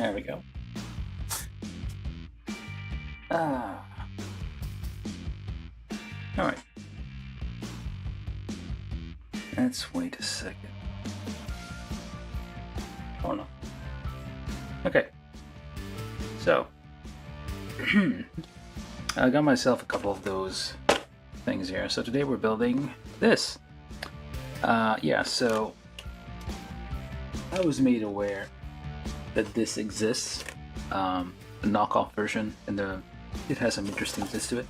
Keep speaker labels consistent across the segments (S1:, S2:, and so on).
S1: There we go. Ah. Alright. Let's wait a second. Oh no. Okay. So, I got myself a couple of those things here. So today we're building this. Yeah, so I was made aware that this exists, the knockoff version, and it has some interesting bits to it.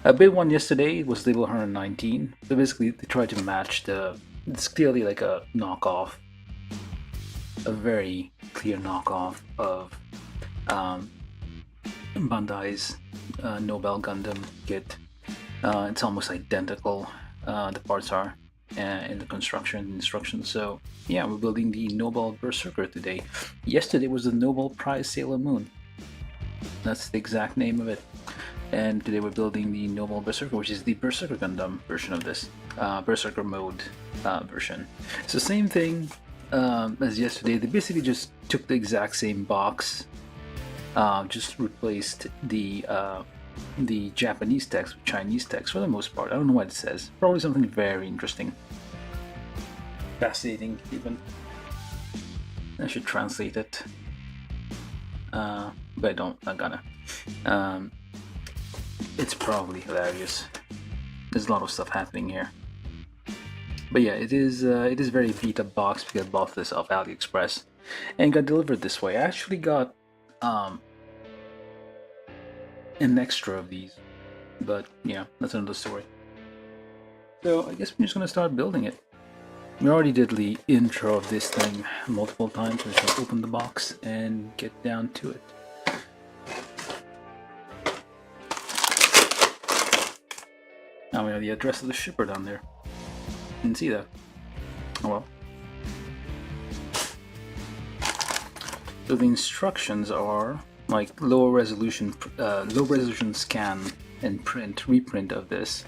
S1: A big one yesterday was label 119. So basically, they tried to match it's clearly like a knockoff, a very clear knockoff of Bandai's Nobel Gundam Kit. It's almost identical, the parts are, in the construction instructions. So yeah, we're building the Nobel Berserker today. Yesterday was the Nobel Prize Sailor Moon. That's the exact name of it. And today we're building the Nobel Berserker, which is the Berserker Gundam version of this, Berserker mode version. It's the same thing as yesterday. They basically just took the exact same box, just replaced the Japanese text with Chinese text for the most part. I don't know what it says. Probably something very interesting. Fascinating, even. I should translate it. But I don't, not gonna. It's probably hilarious. There's a lot of stuff happening here. But yeah, it is very beat up box because I bought this off AliExpress and got delivered this way. I actually got an extra of these, but yeah, that's another story. So I guess we're just gonna start building it. We already did the intro of this thing multiple times. We're just gonna open the box and get down to it. Now we have the address of the shipper down there. Didn't see that. Oh well. So the instructions are like low resolution scan and reprint of this.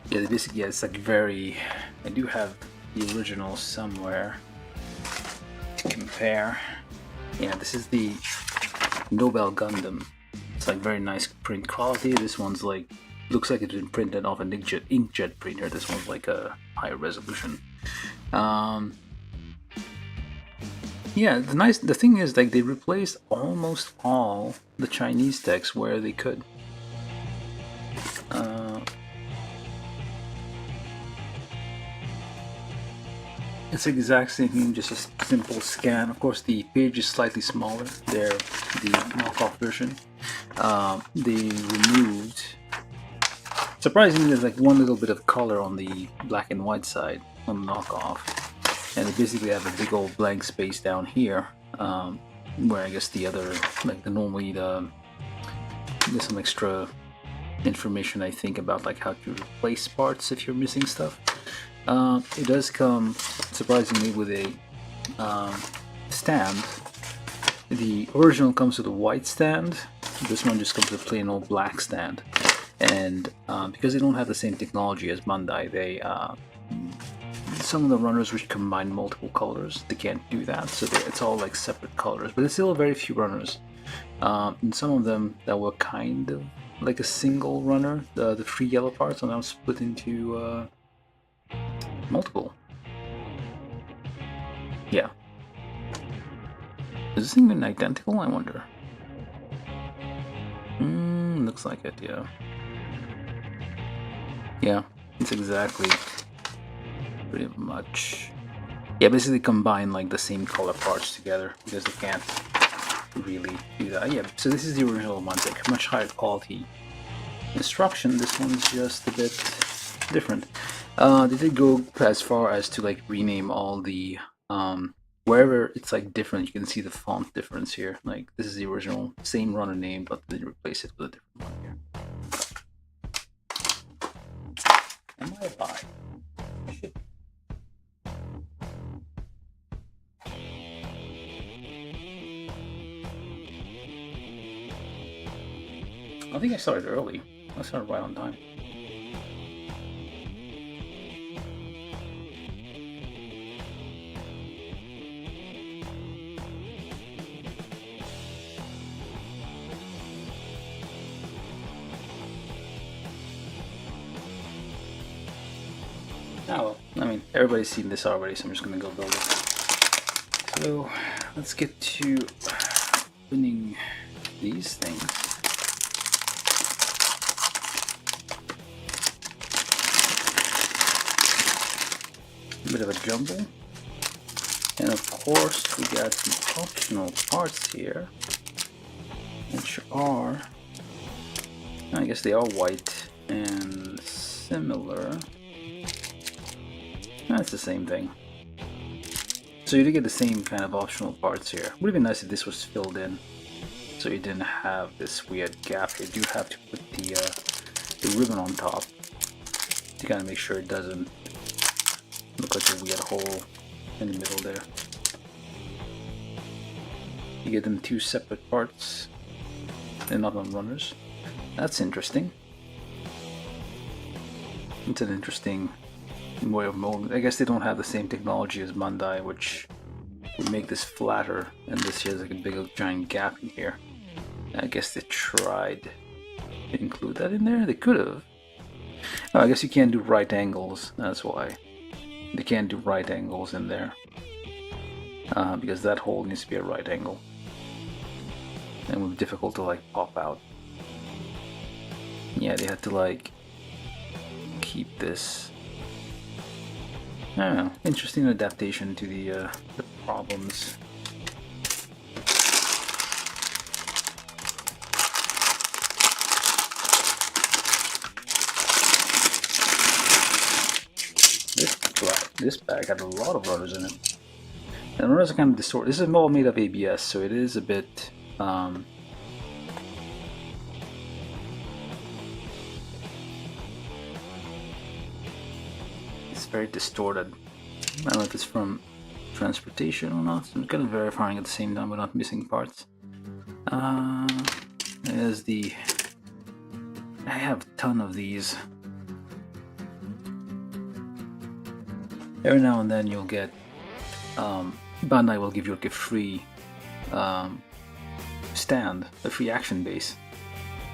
S1: They basically, it's like very. I do have the original somewhere to compare. Yeah, this is the Nobel Gundam. It's like very nice print quality. This one's like looks like it's been printed off an inkjet printer. This one's like a higher resolution. Yeah, the thing is, like, they replaced almost all the Chinese text where they could. It's the exact same thing, just a simple scan. Of course, the page is slightly smaller. They're the knockoff version. They removed. Surprisingly, there's like one little bit of color on the black and white side on the knockoff. And they basically have a big old blank space down here, where I guess the other, like there's some extra information I think about like how to replace parts if you're missing stuff. It does come surprisingly with a stand. The original comes with a white stand. This one just comes with a plain old black stand. And because they don't have the same technology as Bandai, they some of the runners which combine multiple colors, they can't do that, so it's all like separate colors. But there's still very few runners, and some of them that were kind of like a single runner, the three yellow parts are now split into multiple. Yeah. Is this thing even identical, I wonder? Looks like it, yeah. Yeah, it's exactly pretty much. Yeah, basically combine like the same color parts together because they can't really do that. Yeah, so this is the original one, like much higher quality instruction. This one's just a bit different. They did go as far as to like rename all the wherever it's like different, you can see the font difference here. Like this is the original same runner name, but they replace it with a different one here. Am I a buy? Should be. I think I started early. I started right on time. Oh well, I mean, everybody's seen this already, so I'm just gonna go build it. So let's get to opening these things. A bit of a jumble. And of course, we got the optional parts here, which are, I guess they are white and similar. That's the same thing. So you do get the same kind of optional parts here. Would have been nice if this was filled in, so you didn't have this weird gap here. You do have to put the ribbon on top to kind of make sure it doesn't look like a weird hole in the middle there. You get them two separate parts. They're not on runners. That's interesting. It's an interesting way of molding. I guess they don't have the same technology as Bandai, which would make this flatter, and this here is like a big giant gap in here. I guess they tried to include that in there. They could have. Oh, I guess you can't do right angles. That's why they can't do right angles in there, because that hole needs to be a right angle, and it would be difficult to like pop out. Yeah, they had to like keep this. I don't know, interesting adaptation to the problems. This bag had a lot of runners in it. And runners are kind of distorted. This is all made of ABS, so it is a bit it's very distorted. I don't know if it's from transportation or not. So I'm kind of verifying at the same time, but not missing parts. There's the. I have a ton of these. Every now and then you'll get. Bandai will give you like a free stand, a free action base.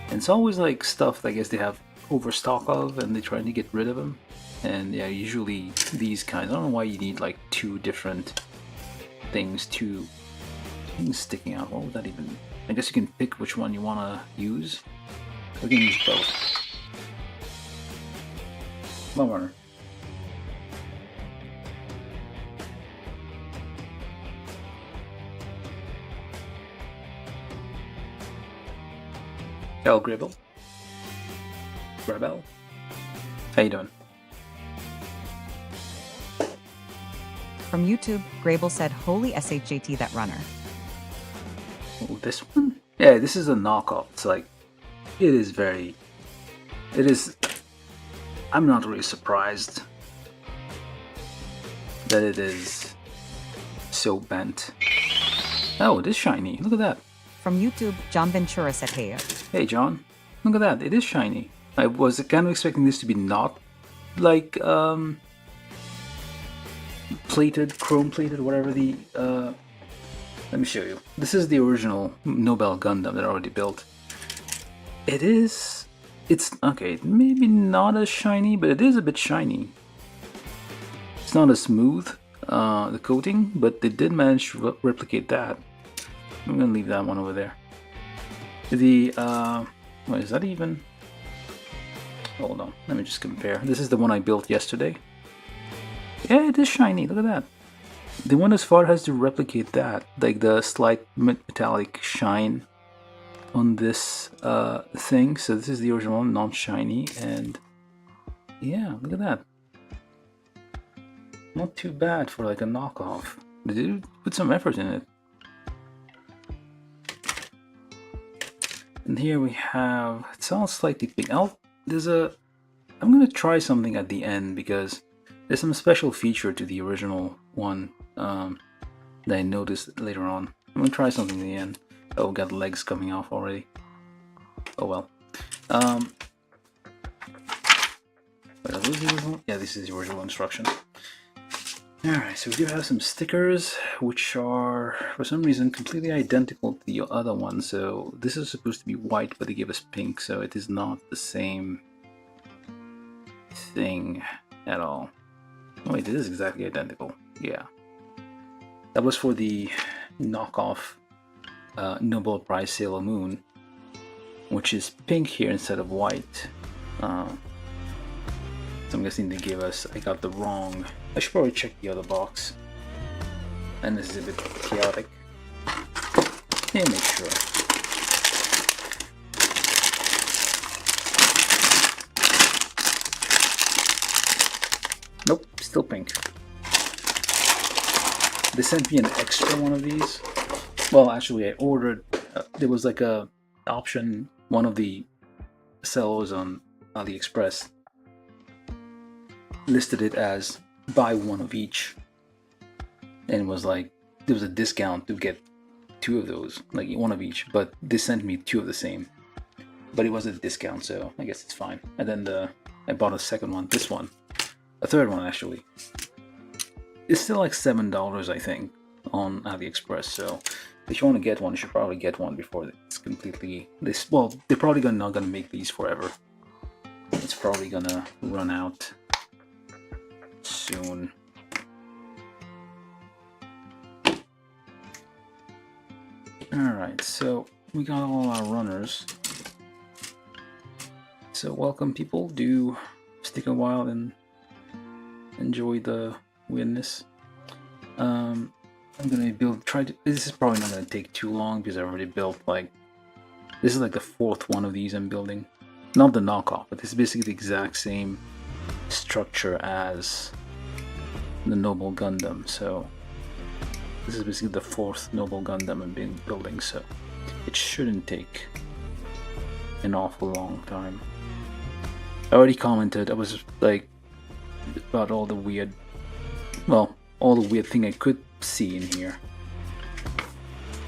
S1: And it's always like stuff that I guess they have overstock of and they're trying to get rid of them. And yeah, usually these kinds. I don't know why you need like two different things, two things sticking out. What would that even? I guess you can pick which one you want to use. We can use both. Come on, Warner. Hello, Gribble. Grabel. How you doing?
S2: From YouTube, Grable said, "Holy SHJT, that runner."
S1: Oh, this one? Yeah, this is a knockoff. It's like, it is, I'm not really surprised that it is so bent. Oh, it is shiny. Look at that.
S2: From YouTube, John Ventura said, "Hey."
S1: Hey, John. Look at that. It is shiny. I was kind of expecting this to be not like, plated, chrome plated, whatever the, let me show you. This is the original Nobel Gundam that I already built. It's, okay, maybe not as shiny, but it is a bit shiny. It's not as smooth, the coating, but they did manage to replicate that. I'm gonna leave that one over there. The, what is that even? Hold on, let me just compare. This is the one I built yesterday. Yeah, it is shiny, look at that. The one as far has to replicate that, like the slight metallic shine on this thing. So this is the original one, non-shiny, and yeah, look at that. Not too bad for like a knockoff. They did put some effort in it. And here we have, it's all slightly pink. I'm gonna try something at the end because there's some special feature to the original one that I noticed later on. I'm gonna try something in the end. Oh, we got legs coming off already. Oh well. Wait, are those the original? Yeah, this is the original instruction. Alright, so we do have some stickers, which are, for some reason, completely identical to the other one. So this is supposed to be white, but they gave us pink, so it is not the same thing at all. Oh wait, it is exactly identical. Yeah. That was for the knockoff Nobel Prize Sailor Moon, which is pink here instead of white. So I'm guessing they gave us, I got the wrong, I should probably check the other box. And this is a bit chaotic. Yeah, make sure. Nope, still pink. They sent me an extra one of these. Well, actually, I ordered. There was like a option. One of the sellers on AliExpress listed it as buy one of each, and it was like there was a discount to get two of those, like one of each. But they sent me two of the same. But it was a discount, so I guess it's fine. And then I bought a second one. This one, a third one actually. It's still like $7, I think, on AliExpress. So if you want to get one, you should probably get one before it's completely this. Well, they're probably not gonna make these forever. It's probably gonna run out soon. All right, so we got all our runners. So welcome, people. Do stick a while and enjoy the weirdness. I'm gonna this is probably not gonna take too long because I already built this is like the fourth one of these I'm building. Not the knockoff, but this is basically the exact same structure as the Nobel Gundam. So this is basically the fourth Nobel Gundam I'm building, so it shouldn't take an awful long time. I already commented, I was like, about all the weird, well, all the weird thing I could see in here.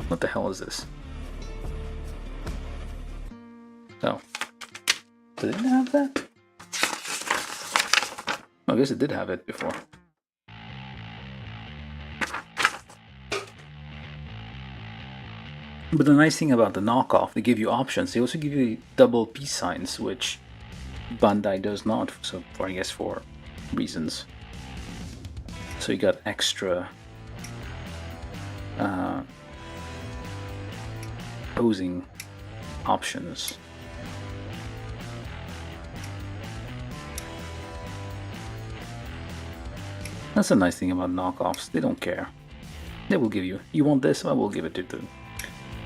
S1: What the hell is this? Oh. Did it have that? I guess it did have it before. But the nice thing about the knockoff, they give you options. They also give you double peace signs, which Bandai does not, so for, I guess, for reasons. So you got extra posing options. That's a nice thing about knockoffs. They don't care. They will give you. You want this? I will give it to them.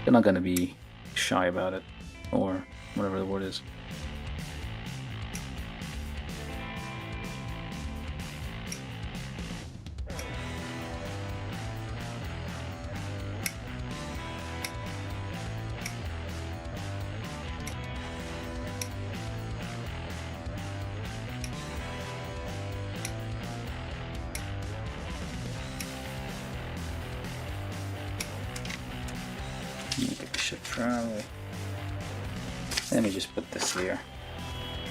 S1: They're not gonna be shy about it, or whatever the word is. Let me just put this here.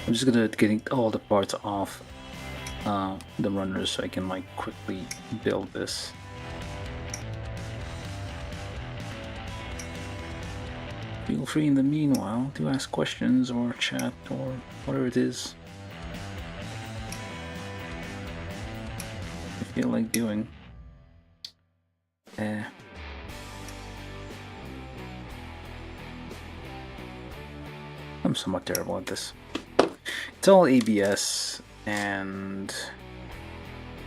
S1: I'm just gonna get all the parts off the runners so I can quickly build this. Feel free in the meanwhile to ask questions or chat or whatever it is you feel like doing. I'm somewhat terrible at this. It's all ABS, and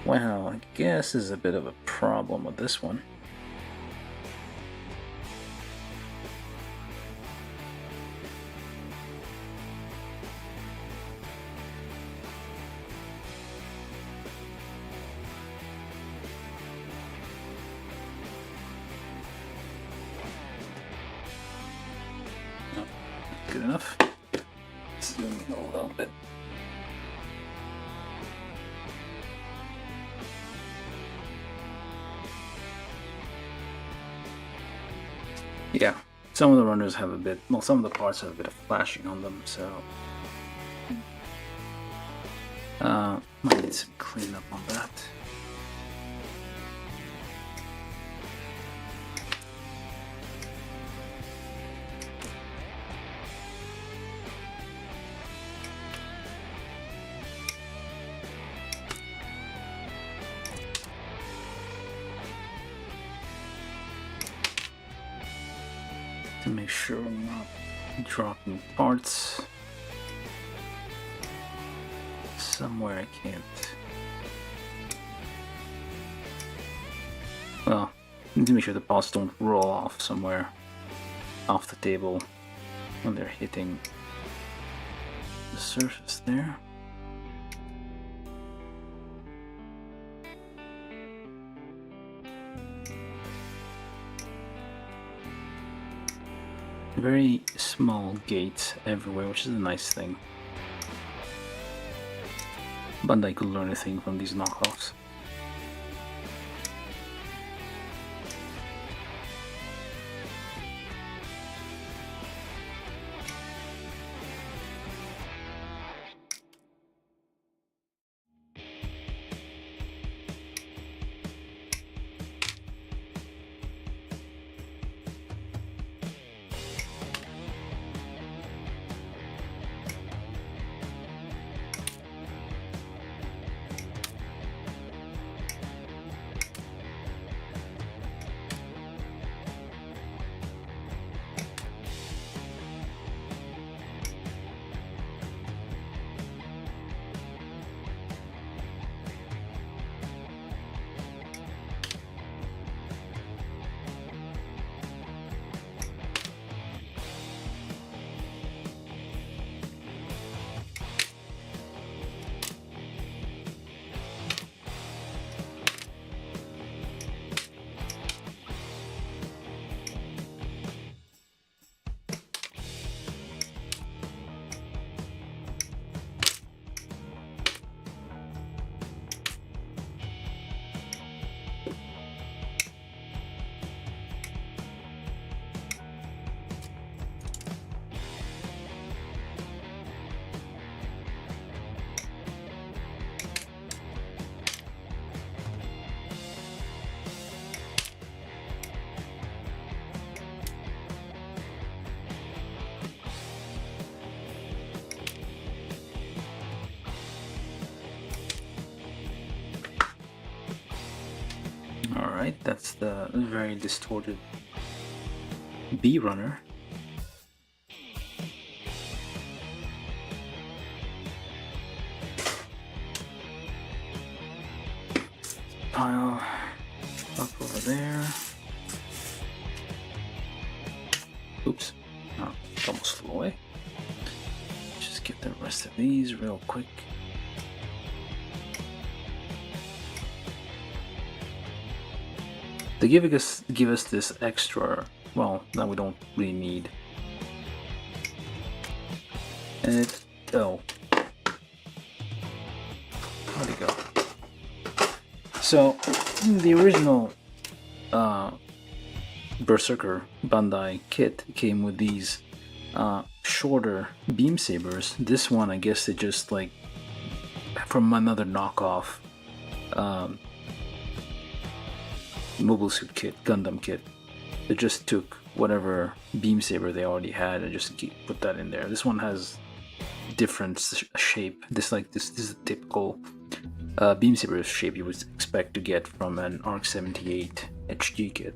S1: well, I guess there's a bit of a problem with this one. Good enough. Zoom in a little bit. Yeah, some of the runners have a bit, well, some of the parts have a bit of flashing on them, so might need some cleanup on that. to make sure I'm not dropping parts somewhere I can't. Well, need to make sure the parts don't roll off somewhere off the table when they're hitting the surface there. Very small gates everywhere, which is a nice thing. Bandai could learn a thing from these knockoffs. Alright, that's the very distorted B runner. Pile up over there. Oops, oh, it almost flew away. Just get the rest of these real quick. They give us this extra, well, that we don't really need. And it, oh, where'd it go? So, the original Berserker Bandai Kit came with these shorter beam sabers. This one, I guess they just like, from another knockoff Mobile Suit Kit, Gundam Kit. They just took whatever beam saber they already had and just put that in there. This one has different shape. This is a typical beam saber shape you would expect to get from an ARC 78 HG kit.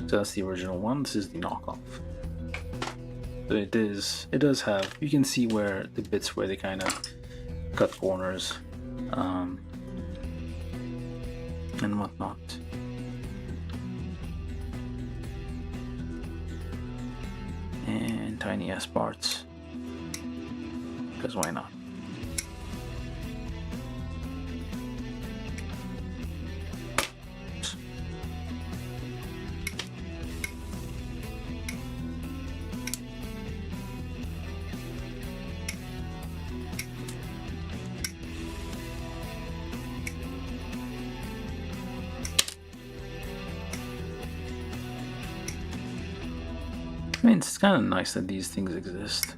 S1: So that's the original one. This is the knockoff. So it does have, you can see where the bits where they kind of cut corners and whatnot. And tiny ass parts, because why not? I mean, it's kind of nice that these things exist.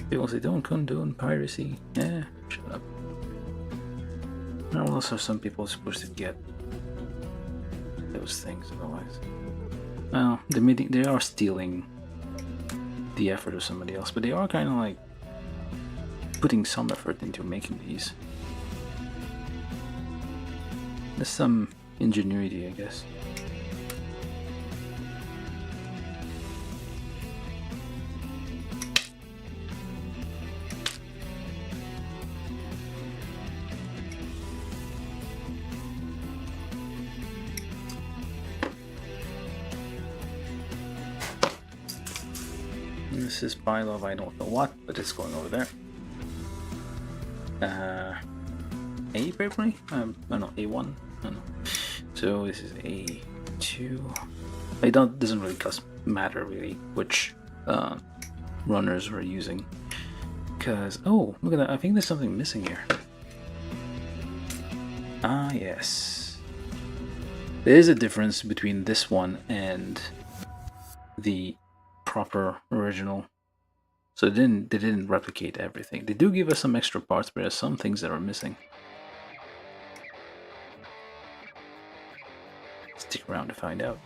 S1: People say don't condone piracy. Yeah, shut up. Now, what else are some people supposed to get those things otherwise? Well, they are stealing the effort of somebody else, but they are kind of like putting some effort into making these. there's some ingenuity, I guess. This is pile of I don't know what, but it's going over there. A probably? No, A1. I don't know. So this is A2. It doesn't really matter really which runners we're using, because oh, look at that! I think there's something missing here. Ah yes, there is a difference between this one and the proper original. So they didn't replicate everything. They do give us some extra parts, but there's some things that are missing. Stick around to find out.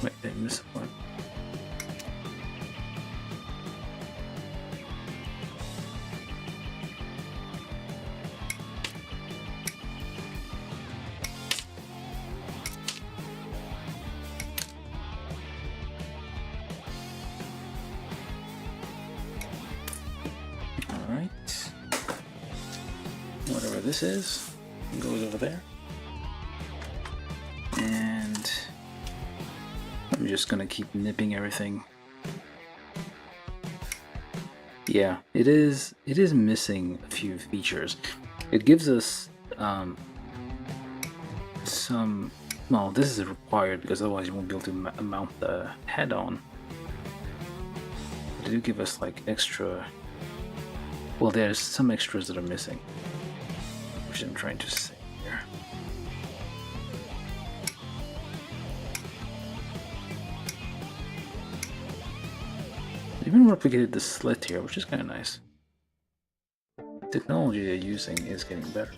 S1: Wait, I missed one. Alright. Whatever this is, goes over there. And I'm just gonna keep nipping everything. Yeah, it is missing a few features. It gives us some, well, this is required because otherwise you won't be able to mount the head on. But they do give us like extra, well, there's some extras that are missing, which I'm trying to say here. They even replicated the slit here, which is kind of nice. Technology they're using is getting better.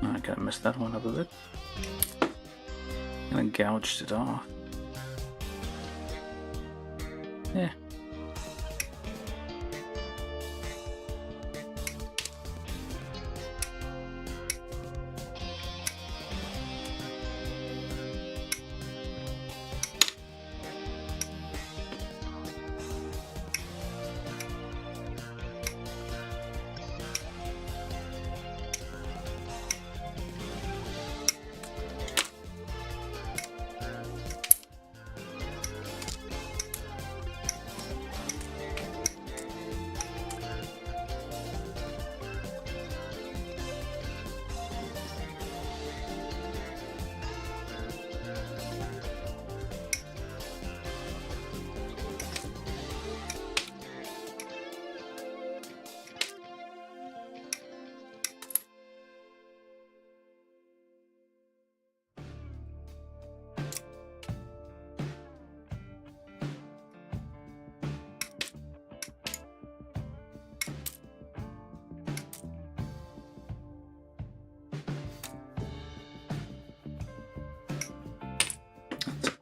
S1: I kind of messed that one up a bit. Kind of gouged it off. Yeah.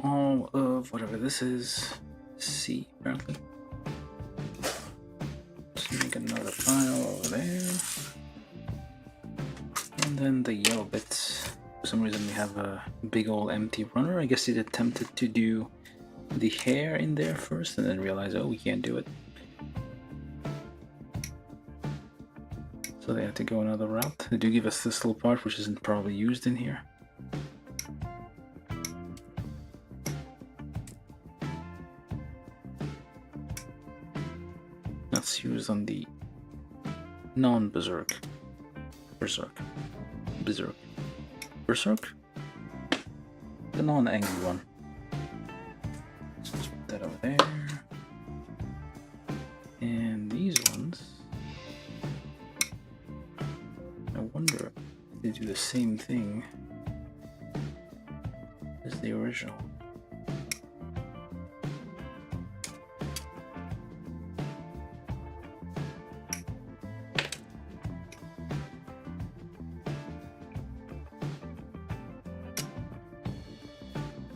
S1: all of whatever this is C, apparently. Let's make another pile over there. And then the yellow bits. For some reason we have a big old empty runner. I guess it attempted to do the hair in there first and then realized, oh, we can't do it. So they had to go another route. They do give us this little part which isn't probably used in here. That's used on the non-Berserk. Berserk. The non-angry one. So let's put that over there. And these ones, I wonder if they do the same thing as the original.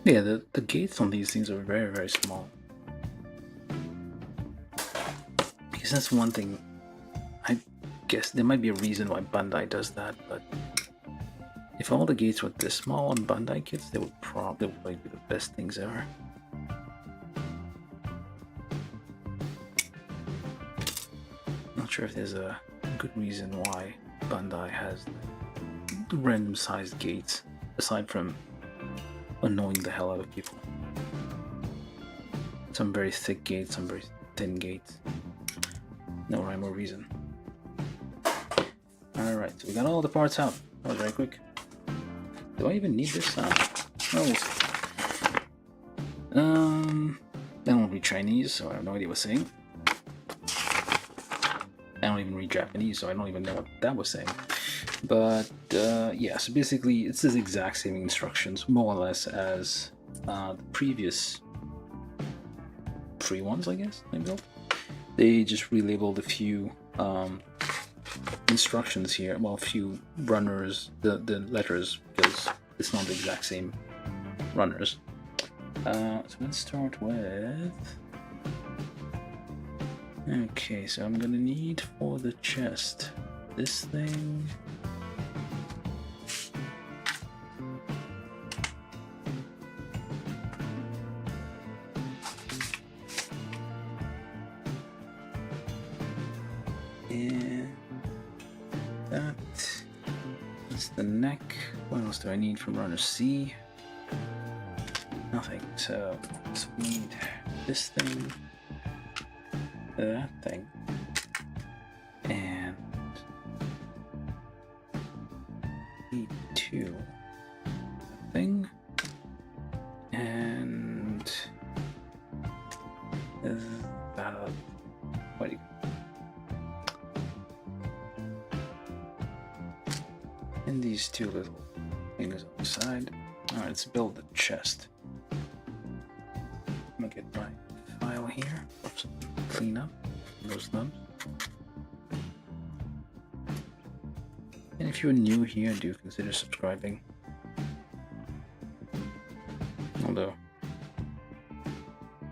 S1: Yeah, the gates on these things are very, very small. Because that's one thing, I guess there might be a reason why Bandai does that, but if all the gates were this small on Bandai kits, they would probably be the best things ever. Not sure if there's a good reason why Bandai has random sized gates, aside from annoying the hell out of people. Some very thick gates, some very thin gates. No rhyme or reason. Alright, so we got all the parts out. That was very quick. Do I even need this? Oh, we'll see. I don't read Chinese, so I have no idea what it's saying. I don't even read Japanese, so I don't even know what that was saying. But yeah, so basically it's the exact same instructions, more or less, as the previous free ones, I guess, I built. They just relabeled a few instructions here, well, a few runners, the letters, because it's not the exact same runners. So let's start with... Okay, so I'm gonna need for the chest this thing. And that's the neck. What else do I need from runner C? Nothing. So we need this thing, that thing, and need two thing, and what do you? And these two little things on the side. Alright, let's build the chest. I'm gonna get my file here. Oops. Clean up those lumps. And if you're new here, do consider subscribing. Although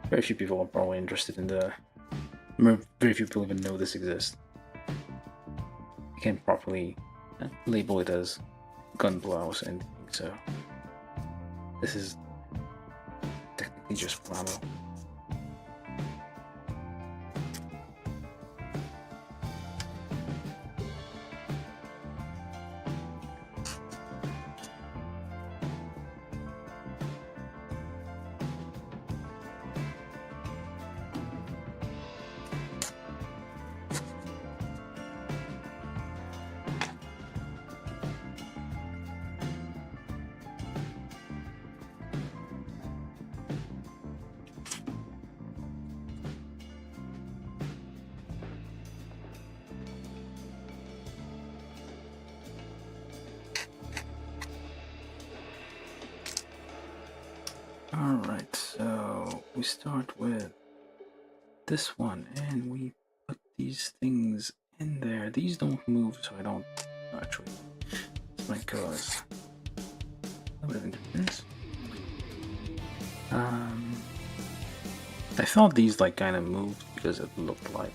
S1: very few people are probably interested in the... Very few people even know this exists. You can't properly label it as gun blouse and so this is technically just flannel. Alright, so we start with this one and we put these things in there. These don't move, so I don't actually. This might cause a bit of interference. I thought these like kind of moved because it looked like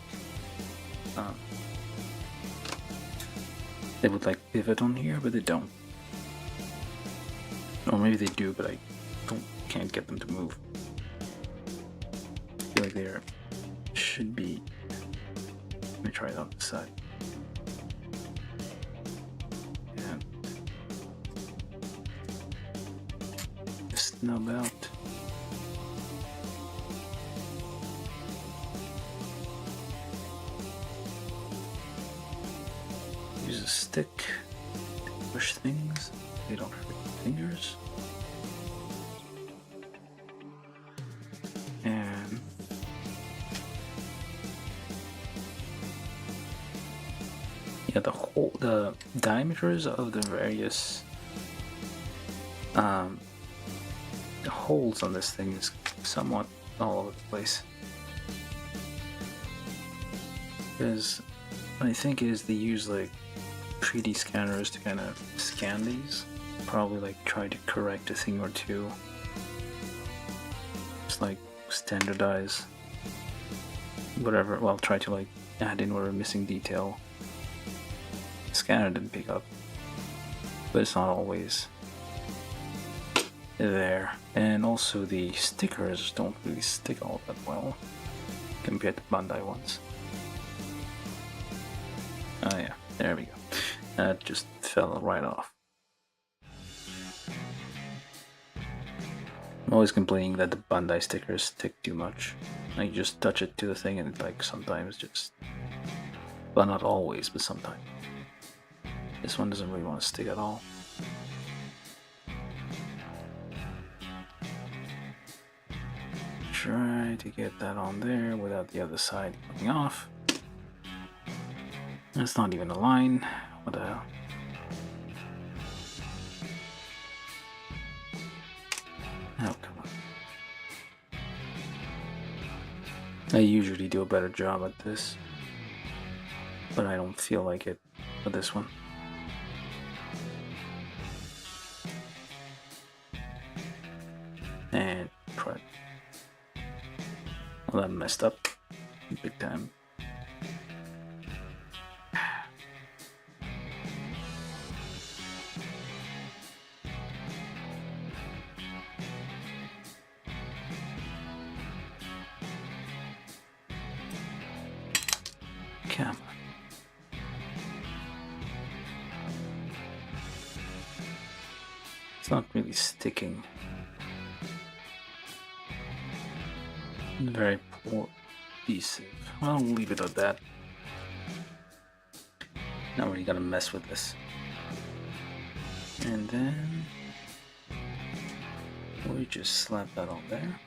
S1: they would like pivot on here, but they don't. Or maybe they do, but I can't get them to move. I feel like they should be. Let me try it on the side. And snub out. Use a stick to push things. They don't hurt your fingers. And yeah, the diameters of the various the holes on this thing is somewhat all over the place. Because what I think is they use like 3D scanners to kind of scan these. Probably like try to correct a thing or two. Just like standardize whatever. Well, try to like add in whatever missing detail the scanner didn't pick up. But it's not always there. And also the stickers don't really stick all that well compared to Bandai ones. Oh yeah, there we go. That just fell right off. I'm always complaining that the Bandai stickers stick too much. Like, you just touch it to the thing and it like sometimes just... Well, not always, but sometimes. This one doesn't really want to stick at all. Try to get that on there without the other side coming off. It's not even a line. What the hell? Oh, come on. I usually do a better job at this, but I don't feel like it for this one. And try. Well, that messed up big time. Come on. It's not really sticking. Very poor adhesive. Well, we'll leave it at that. Not really gonna mess with this. And then we just slap that on there.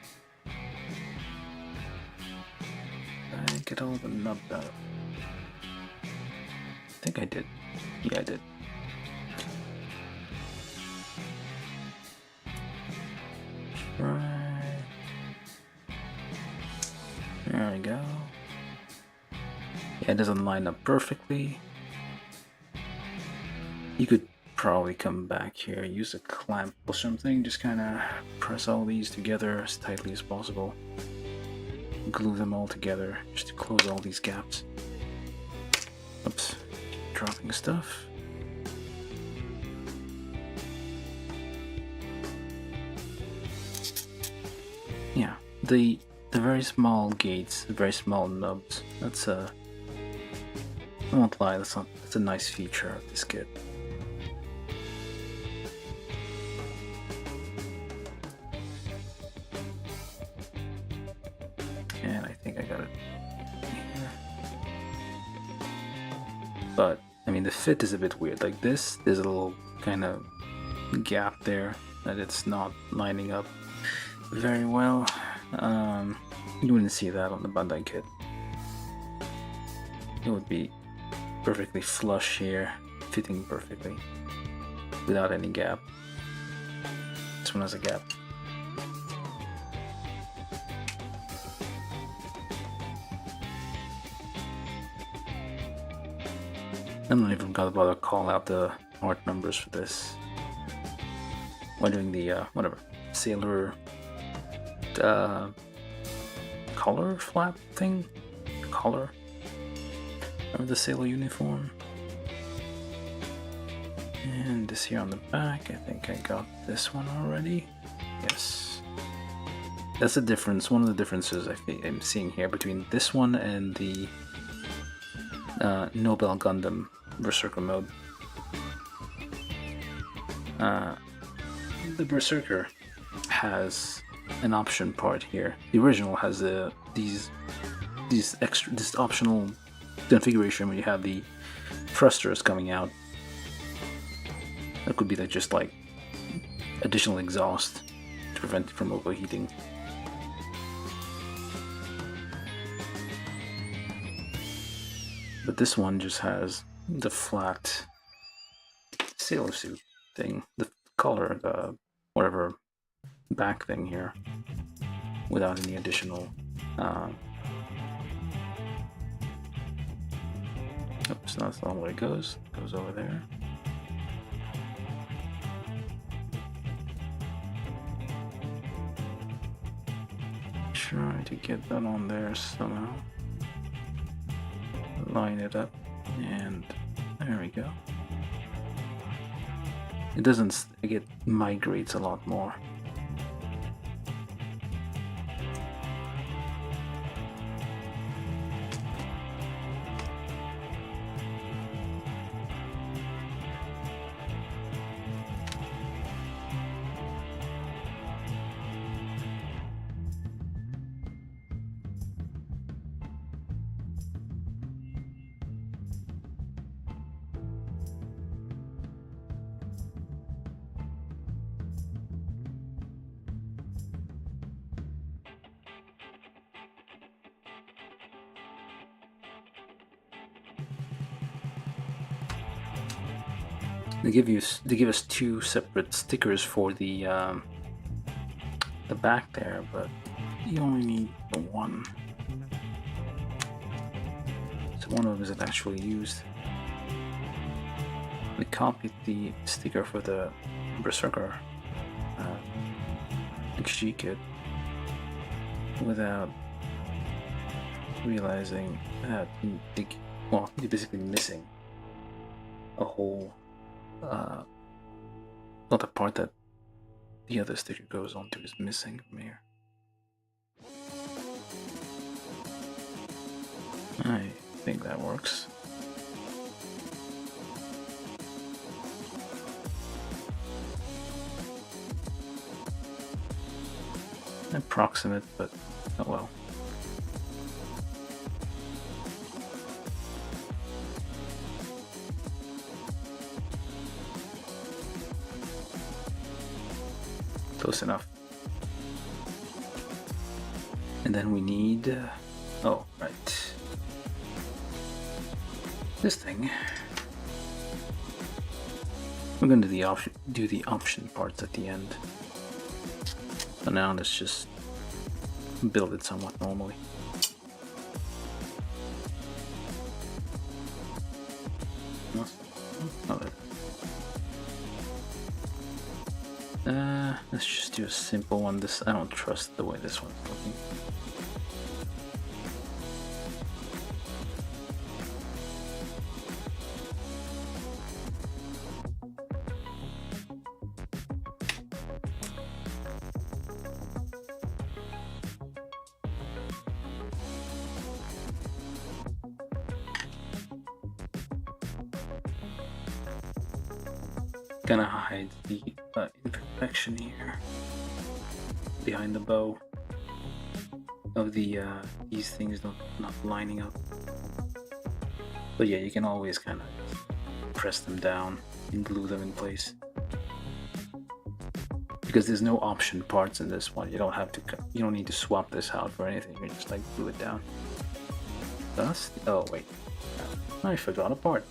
S1: And get all the nub out. I think I did. Yeah, I did. Right. There we go. Yeah, it doesn't line up perfectly. You could probably come back here, use a clamp or something, just kind of press all these together as tightly as possible. Glue them all together just to close all these gaps. Oops, dropping stuff. Yeah, the very small gates, the very small nubs, that's I won't lie, that's a nice feature of this kit. And I think I got it here. But I mean, the fit is a bit weird. Like this, there's a little kind of gap there that it's not lining up very well. You wouldn't see that on the Bandai Kit. It would be perfectly flush here, fitting perfectly without any gap. This one has a gap. I'm not even gonna bother call out the part numbers for this. We're doing the whatever sailor collar flap thing, collar of the sailor uniform. And this here on the back, I think I got this one already. Yes. That's the difference, one of the differences I'm seeing here between this one and the Nobel Gundam Berserker mode. The Berserker has an option part here. The original has this optional configuration where you have the thrusters coming out. That could be just like additional exhaust to prevent it from overheating. But this one just has the flat sailor suit thing, the collar, the whatever back thing here, without any additional oops, that's not where it goes. It goes over there. Try to get that on there somehow. Line it up, and there we go. It doesn't, it migrates a lot more. They give us two separate stickers for the back there, but you only need the one. So one of them isn't actually used. We copied the sticker for the Berserker HG kit without realizing that you're basically missing a whole not the part that the other sticker goes onto is missing from here. I think that works. Approximate, but oh well. Close enough. And then we need oh right, this thing. We're going to do the option parts at the end. So now let's just build it somewhat normally. Let's just do a simple one. I don't trust the way this one's looking. Gonna hide the imperfection here behind the bow of the these things not lining up. But yeah, you can always kind of press them down and glue them in place because there's no option parts in this one. You don't need to swap this out for anything. You just like glue it down. Thus, oh wait, I forgot a part.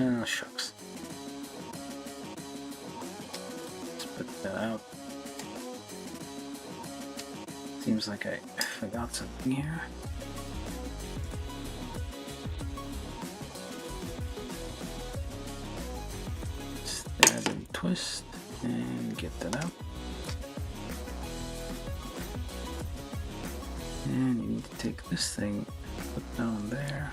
S1: Oh, shucks. Let's put that out. Seems like I forgot something here. Stab and twist and get that out. And you need to take this thing, put down there.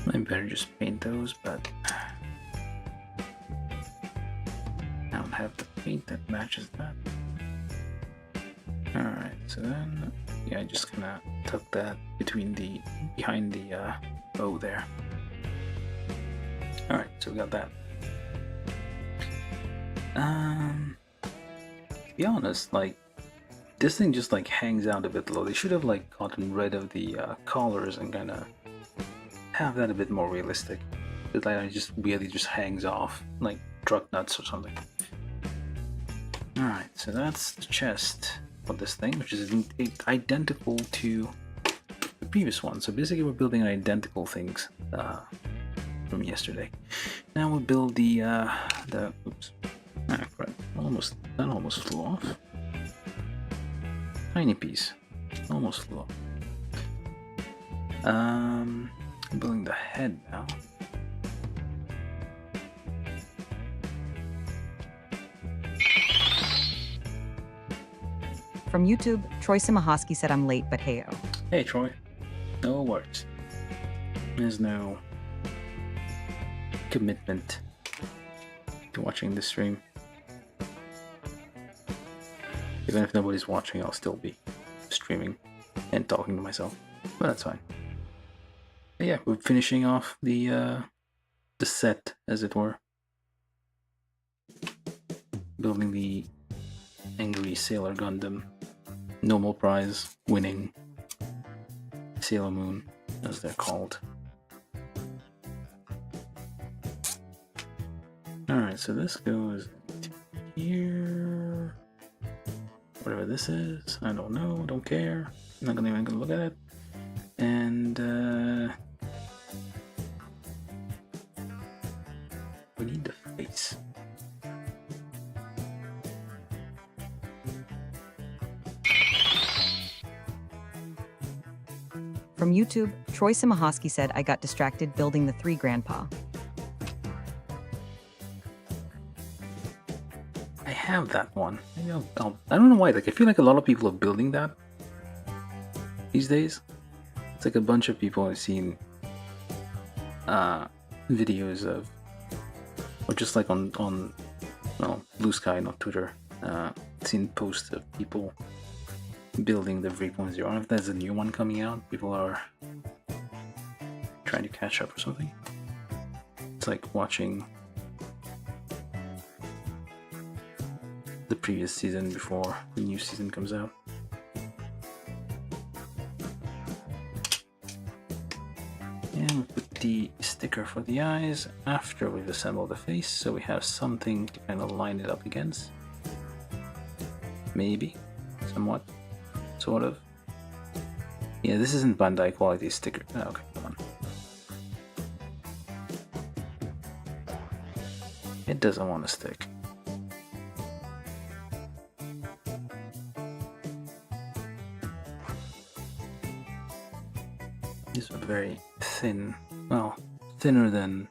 S1: I better just paint those, but I don't have the paint that matches that. Alright, so then, yeah, just gonna tuck that behind the bow there. Alright, so we got that. To be honest, like, this thing just like hangs out a bit low. They should have like gotten rid of the collars and kind of have that a bit more realistic. It like just really just hangs off like truck nuts or something. Alright, so that's the chest for this thing, which is identical to the previous one. So basically we're building identical things from yesterday. Now we'll build the oops. Ah, crap. That almost flew off. Tiny piece. Almost flew off. I'm building the head now.
S2: From YouTube, Troy Simahoski said I'm late, but heyo.
S1: Hey Troy. No worries. There's no commitment to watching this stream. Even if nobody's watching, I'll still be streaming and talking to myself. But that's fine. But yeah, we're finishing off the set, as it were. Building the Angry Sailor Gundam Nobel Prize winning Sailor Moon, as they're called. Alright, so this goes here. Whatever this is, I don't know, don't care. I'm not even gonna look at it. And we need the face.
S2: From YouTube, Troy Simahoski said I got distracted building the 3 grandpa.
S1: I have that one. Maybe I don't know why. Like I feel like a lot of people are building that these days. It's like a bunch of people I've seen videos of, or just like on well, Blue Sky, not Twitter. Seen posts of people building the 3.0. I don't know if there's a new one coming out. People are trying to catch up or something. It's like watching the previous season before the new season comes out. And we put the sticker for the eyes after we've assembled the face, so we have something to kind of line it up against. Maybe, somewhat, sort of. Yeah, this isn't Bandai quality sticker. Oh, okay, come on. It doesn't want to stick. These are very thin. Well, thinner than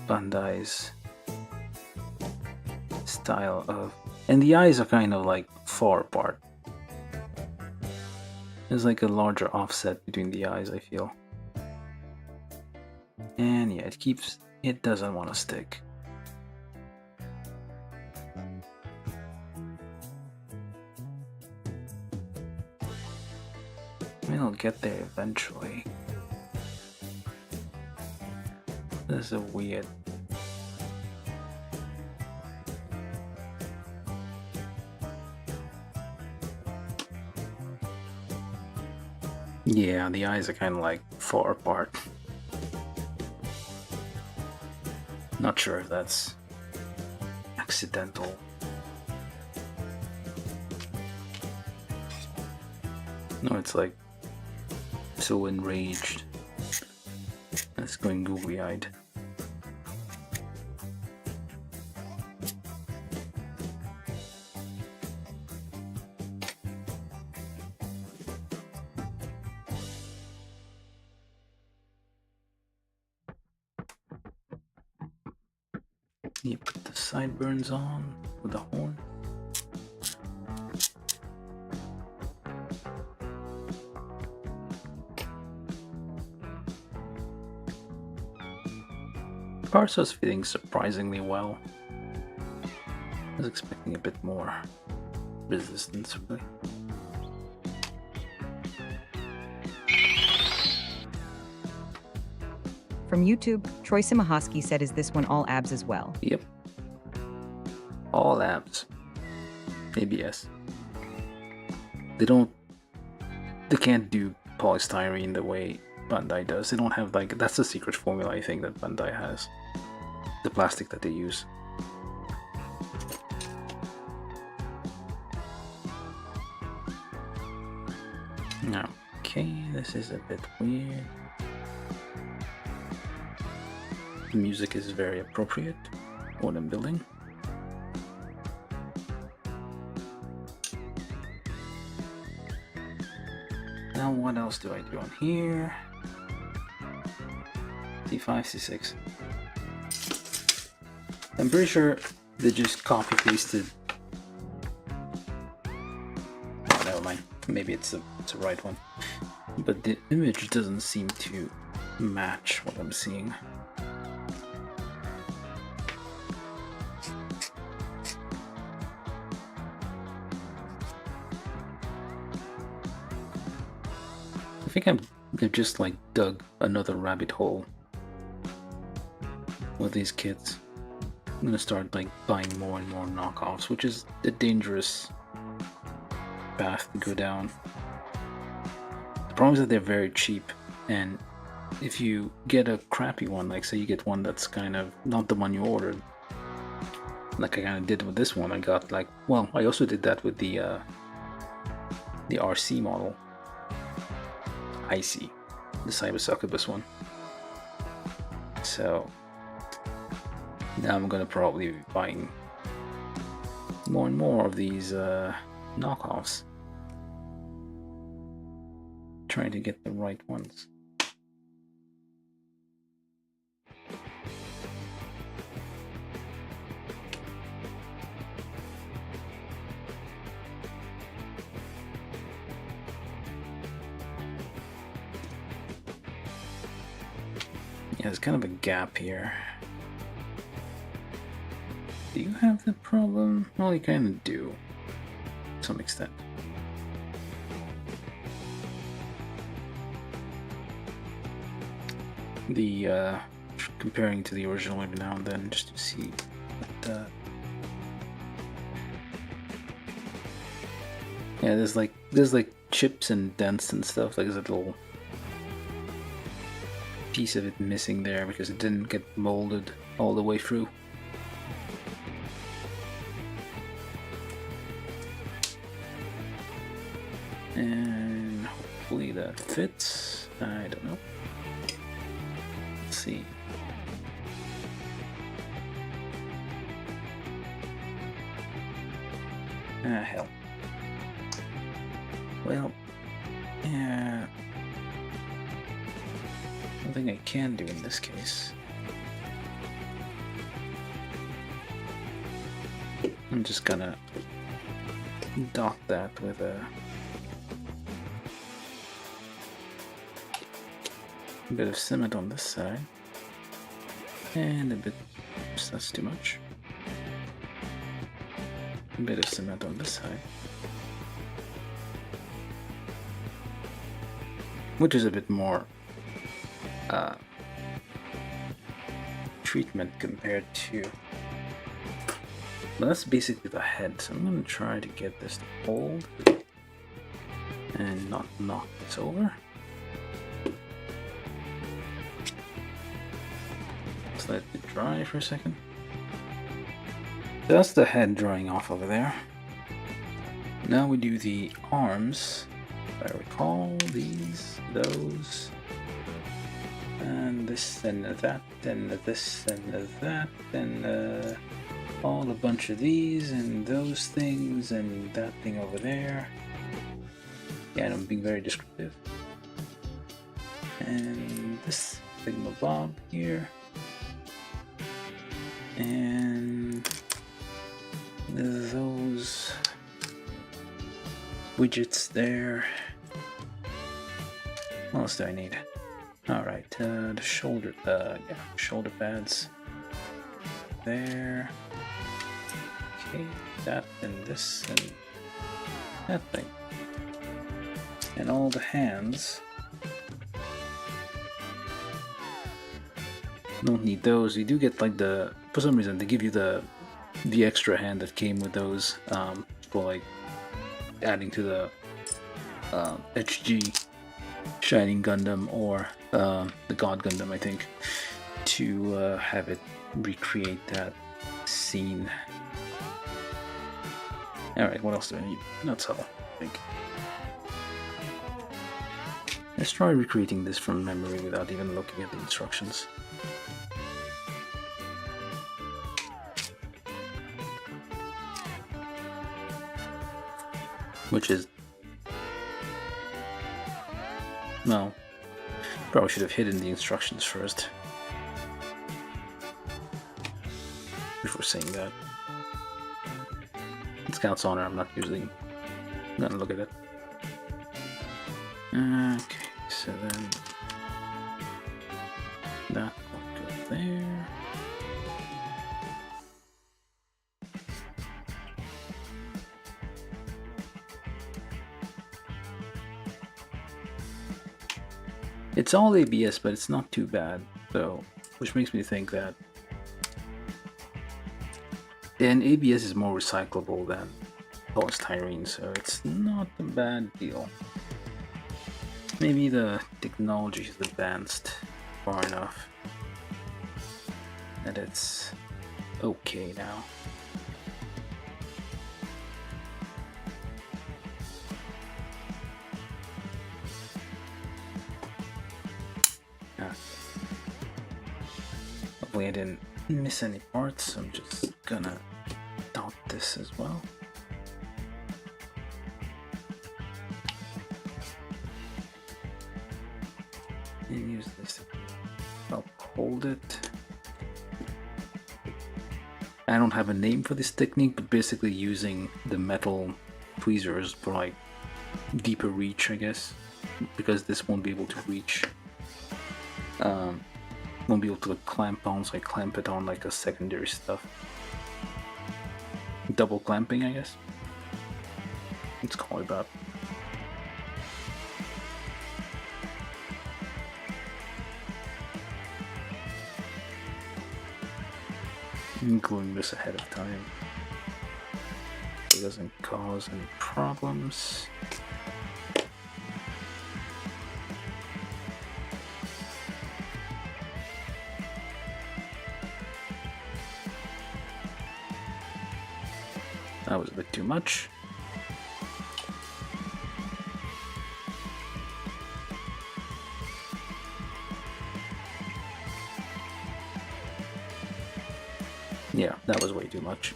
S1: Bandai's style of... And the eyes are kind of like far apart. There's like a larger offset between the eyes, I feel. And yeah, it doesn't want to stick. It'll get there eventually. This is a weird Yeah, the eyes are kind of like far apart. Not sure if that's accidental. No, it's like so enraged. It's going googly-eyed. You put the sideburns on with the horn. Parsa's fitting surprisingly well. I was expecting a bit more resistance, really.
S2: From YouTube, Troy Simahoski said, is this one all abs as well?
S1: Yep. All abs. ABS. They can't do polystyrene the way Bandai does. They don't have, like, that's the secret formula I think that Bandai has. The plastic that they use. Okay, this is a bit weird. The music is very appropriate for what I'm building. Now what else do I do on here? C5, C6. I'm pretty sure they just copy pasted. Oh, never mind. Maybe it's the right one. But the image doesn't seem to match what I'm seeing. I think they've just like dug another rabbit hole with these kits. I'm gonna start like buying more and more knockoffs, which is a dangerous path to go down. The problem is that they're very cheap, and if you get a crappy one, like say you get one that's kind of not the one you ordered, like I kind of did with this one, I got like, well, I also did that with the RC model. Icy, the Cyber Succubus one. So now I'm gonna probably be buying more and more of these knockoffs, trying to get the right ones. Yeah, there's kind of a gap here. Do you have the problem? Well, you kind of do, to some extent. The comparing to the original every now and then, just to see what, yeah, there's like chips and dents and stuff. Like there's a little piece of it missing there because it didn't get molded all the way through. And hopefully that fits. I don't know. Let's see. Ah, hell. Well, yeah. Something I can do in this case. I'm just gonna dot that with a bit of cement on this side, and a bit, oops, that's too much. A bit of cement on this side, which is a bit more treatment compared to, but that's basically the head. So I'm gonna try to get this to hold and not knock this over. dry for a second. That's the head drying off over there. Now we do the arms. If I recall, these, those, and this, and that, and this, and that, and all a bunch of these, and those things, and that thing over there. Yeah, and I'm being very descriptive. And this thingamabob here. And those widgets there. What else do I need? Alright, the shoulder, shoulder pads. There. Okay, that and this and that thing. And all the hands. Don't need those. You do get like the, for some reason they give you the extra hand that came with those for like adding to the HG Shining Gundam or the God Gundam, I think, to have it recreate that scene. Alright, what else do I need? That's all, I think. Let's try recreating this from memory without even looking at the instructions. Which is, well, probably should have hidden the instructions first before saying that. In Scout's Honor, I'm not usually gonna look at it. Okay, so then that will go there. It's all ABS, but it's not too bad, so which makes me think that and ABS is more recyclable than polystyrene, so it's not a bad deal. Maybe the technology is advanced far enough that it's okay now. Hopefully I didn't miss any parts. I'm just gonna dot this as well. And use this to uphold it. I don't have a name for this technique, but basically using the metal tweezers for like deeper reach, I guess, because this won't be able to reach. Won't be able to clamp on, so I clamp it on like a secondary stuff. Double clamping, I guess. Let's call it that. I'm gluing this ahead of time so it doesn't cause any problems. That was a bit too much. Yeah, that was way too much.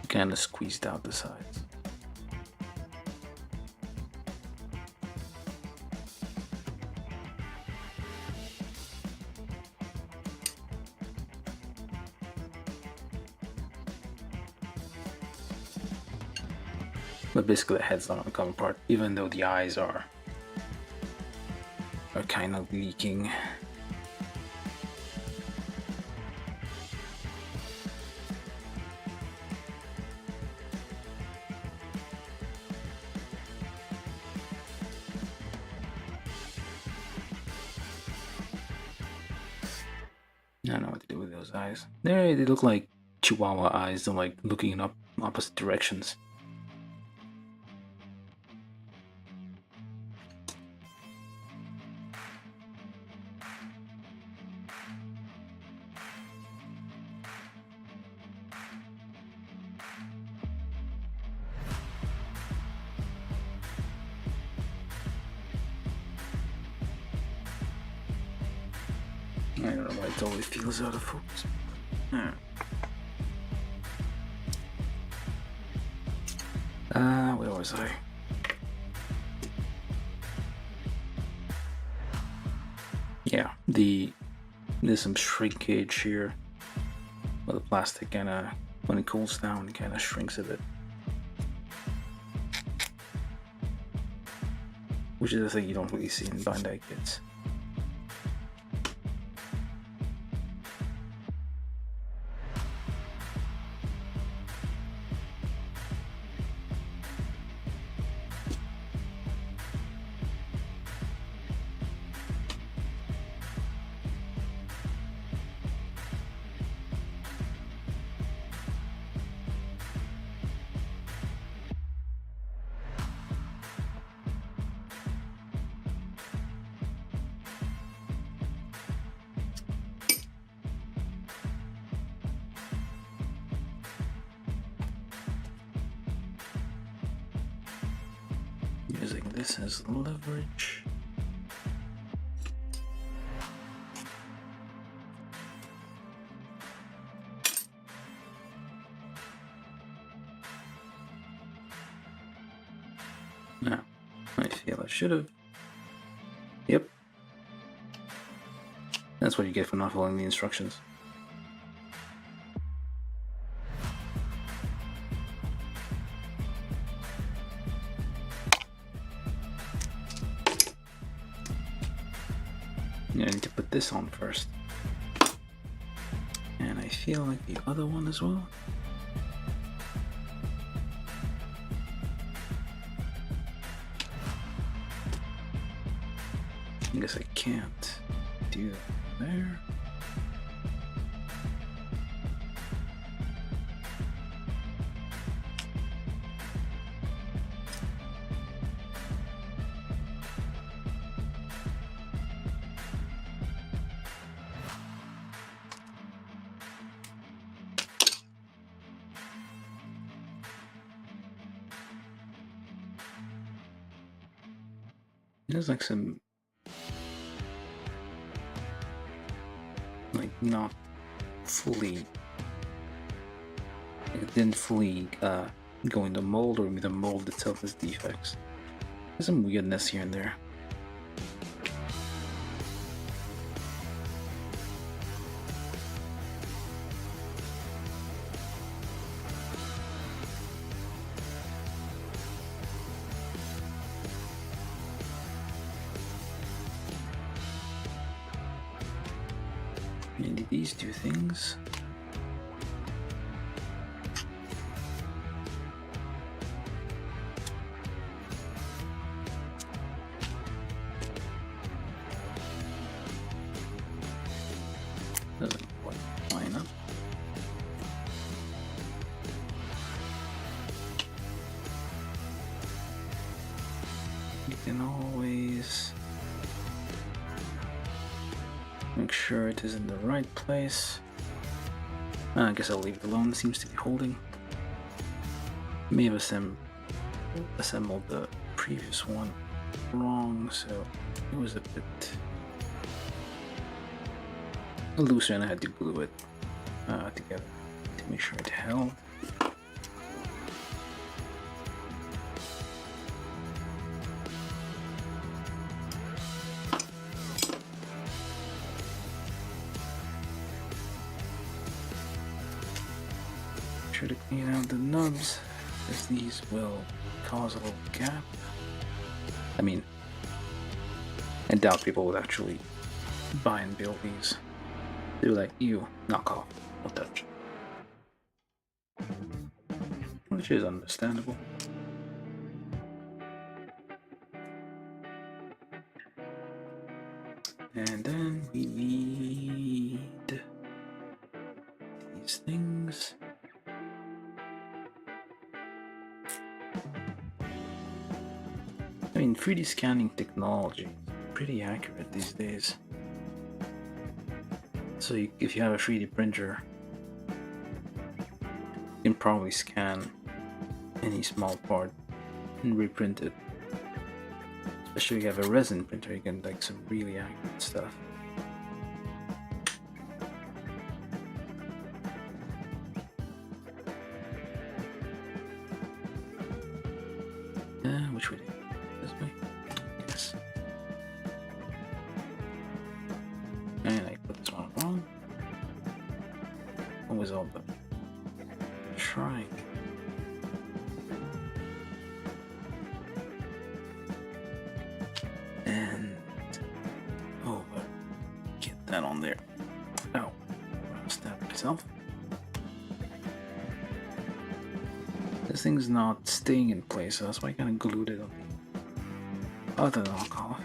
S1: Kinda squeezed out the sides. But basically the head's not gonna come apart, even though the eyes are kind of leaking. I don't know what to do with those eyes. They look like Chihuahua eyes, they're like looking in opposite directions. I don't know why it always feels out of focus. Where was I? Yeah, there's some shrinkage here. Well, the plastic kinda, when it cools down, it kinda shrinks a bit. Which is a thing you don't really see in Bandai Kits. Using this as leverage. Now, I feel I should have. Yep. That's what you get for not following the instructions. I need to put this on first. And I feel like the other one as well. I guess I can't do that there. There's like some, like, not fully, it didn't fully go in the mold, or maybe the mold itself has defects. There's some weirdness here and there. Maybe these two things. Doesn't quite line up. You can always make sure it is in the right place. I guess I'll leave it alone. It seems to be holding. May have assembled the previous one wrong, so it was a bit looser, and I had to glue it together to make sure it held. Sure to clean out the nubs, as these will cause a little gap. I mean, I doubt people would actually buy and build these. They're like, ew, knock off, no touch. Which is understandable. And then we need these things. I mean, 3D scanning technology is pretty accurate these days. So if you have a 3D printer, you can probably scan any small part and reprint it. Especially if you have a resin printer, you can like some really accurate stuff. this way? Yes. And I put this one wrong. What was all the trying? And over. Get that on there. Oh, I'll stab myself. This thing's not staying in place, so that's why I kind of glued it on the other knockoff.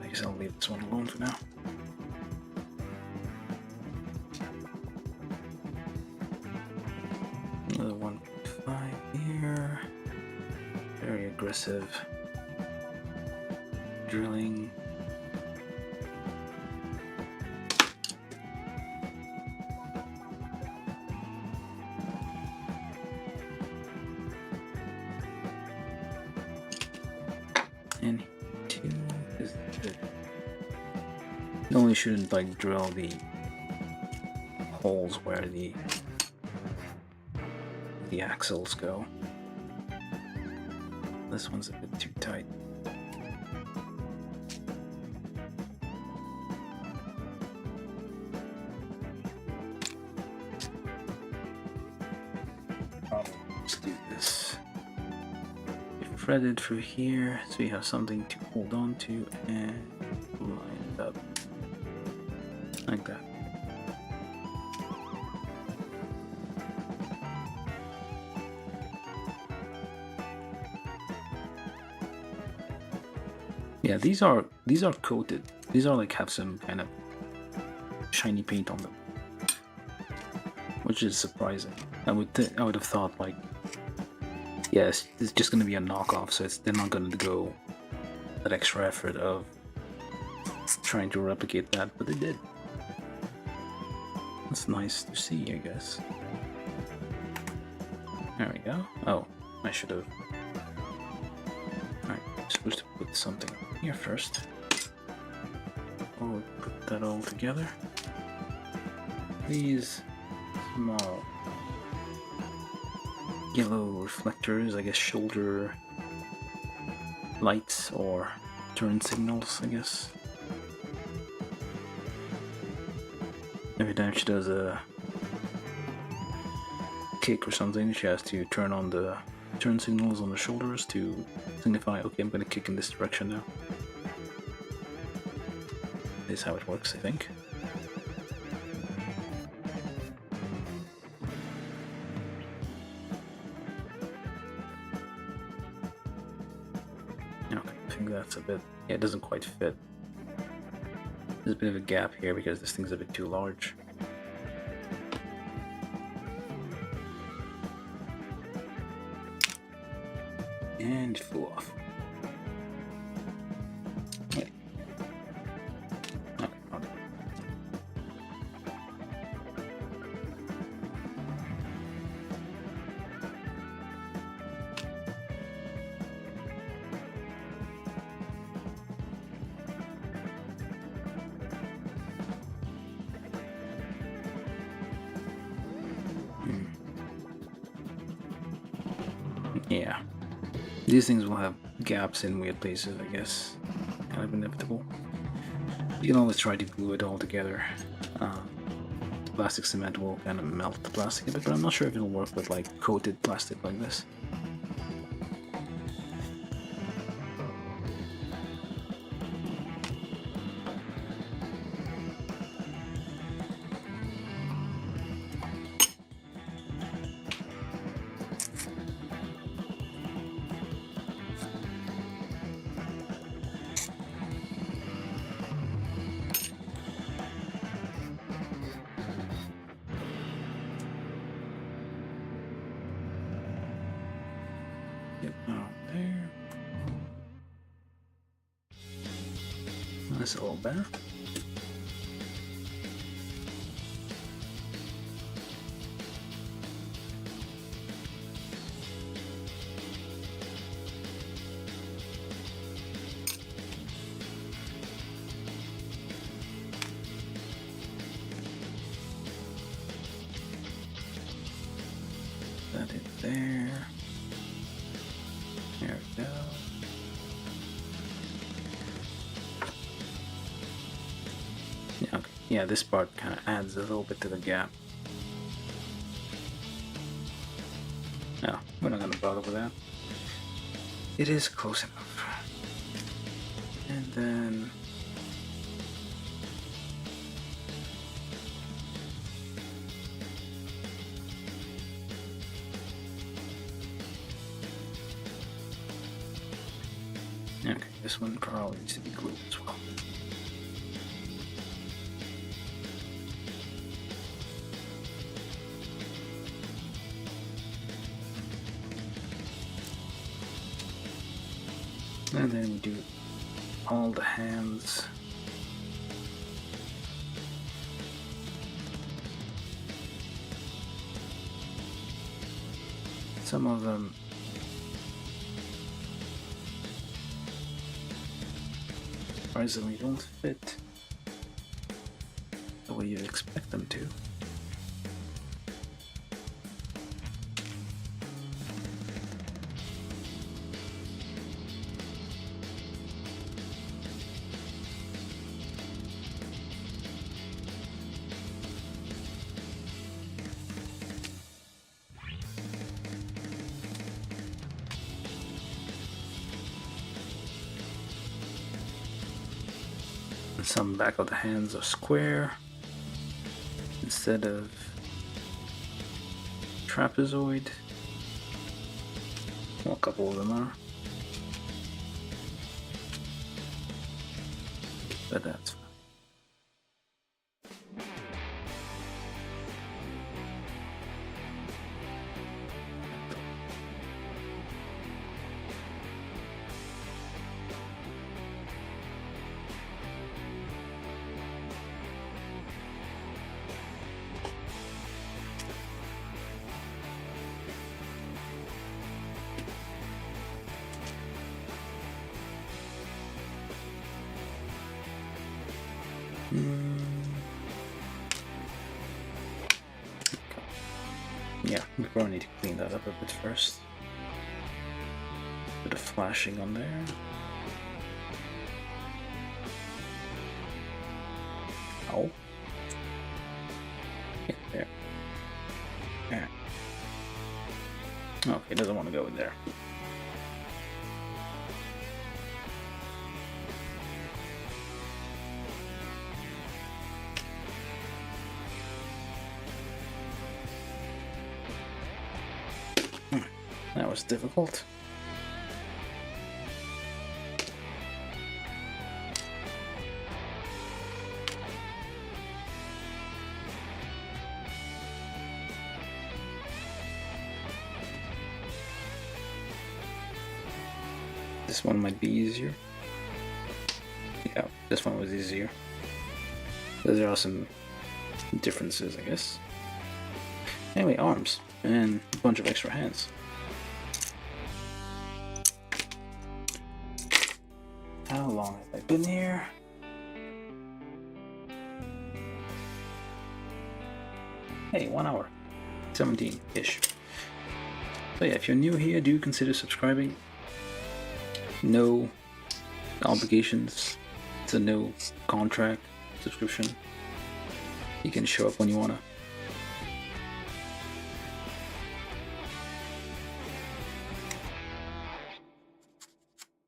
S1: I guess I'll leave this one alone for now. Another 1.5 here. Very aggressive drilling. And 2 is good. You only shouldn't like drill the holes where the axles go. This one's a bit too tight. Let's do this. Thread it through here so you have something to hold on to and line it up like that. Yeah, these are coated. These are like have some kind of shiny paint on them, which is surprising. I would have thought like, yes, it's just gonna be a knockoff, so they're not gonna go that extra effort of trying to replicate that, but they did. That's nice to see, I guess. There we go. Oh, I should have. Alright, I'm supposed to put something here first. Oh, put that all together. These small yellow reflectors, I guess shoulder lights or turn signals, I guess. Every time she does a kick or something, she has to turn on the turn signals on the shoulders to signify, okay, I'm going to kick in this direction now. This is how it works, I think. Okay, I think that's a bit, yeah, it doesn't quite fit. There's a bit of a gap here because this thing's a bit too large. And it flew off. Yeah. Okay, okay. Yeah. These things will have gaps in weird places, I guess. Kind of inevitable. You can always try to glue it all together. The plastic cement will kind of melt the plastic a bit, but I'm not sure if it'll work with like coated plastic like this. Get out there. That's a little better. That in there. There we go. Yeah, okay. Yeah, this part kind of adds a little bit to the gap. No, we're not gonna bother with that. It is close enough. And then okay, this one probably needs to be glued as well. And then we do all the hands. Some of them surprisingly don't fit the way you expect them to. Some back of the hands are square instead of trapezoid. Well, a couple of them are, but that's fine. Yeah, we probably need to clean that up a bit first. Bit of flashing on there. Oh. Yeah, there. Yeah. Okay, doesn't want to go in there. That was difficult. This one might be easier. Yeah, this one was easier. There are some differences, I guess. Anyway, arms and a bunch of extra hands. How long have I been here? Hey, 1 hour. 17-ish. So yeah, if you're new here, do consider subscribing. No obligations. It's a no contract subscription. You can show up when you wanna.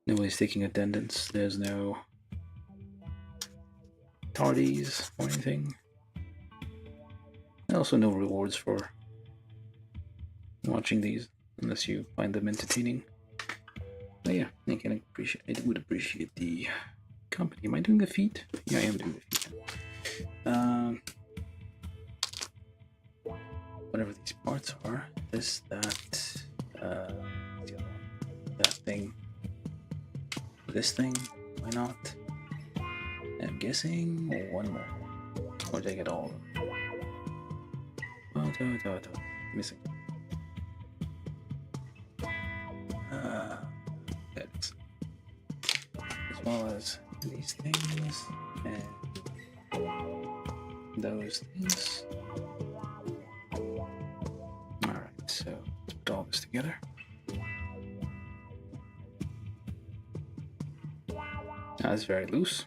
S1: Nobody's taking attendance. There's no tardies or anything. And also no rewards for watching these unless you find them entertaining. But yeah, I would appreciate the company. Am I doing the feet? Yeah, I am doing the feet. Whatever these parts are, this, that, that thing, this thing, why not? And I'm guessing one more. Or did I get all of them? Missing. That's as well as these things and those things. Alright, so let's put all this together. It's very loose.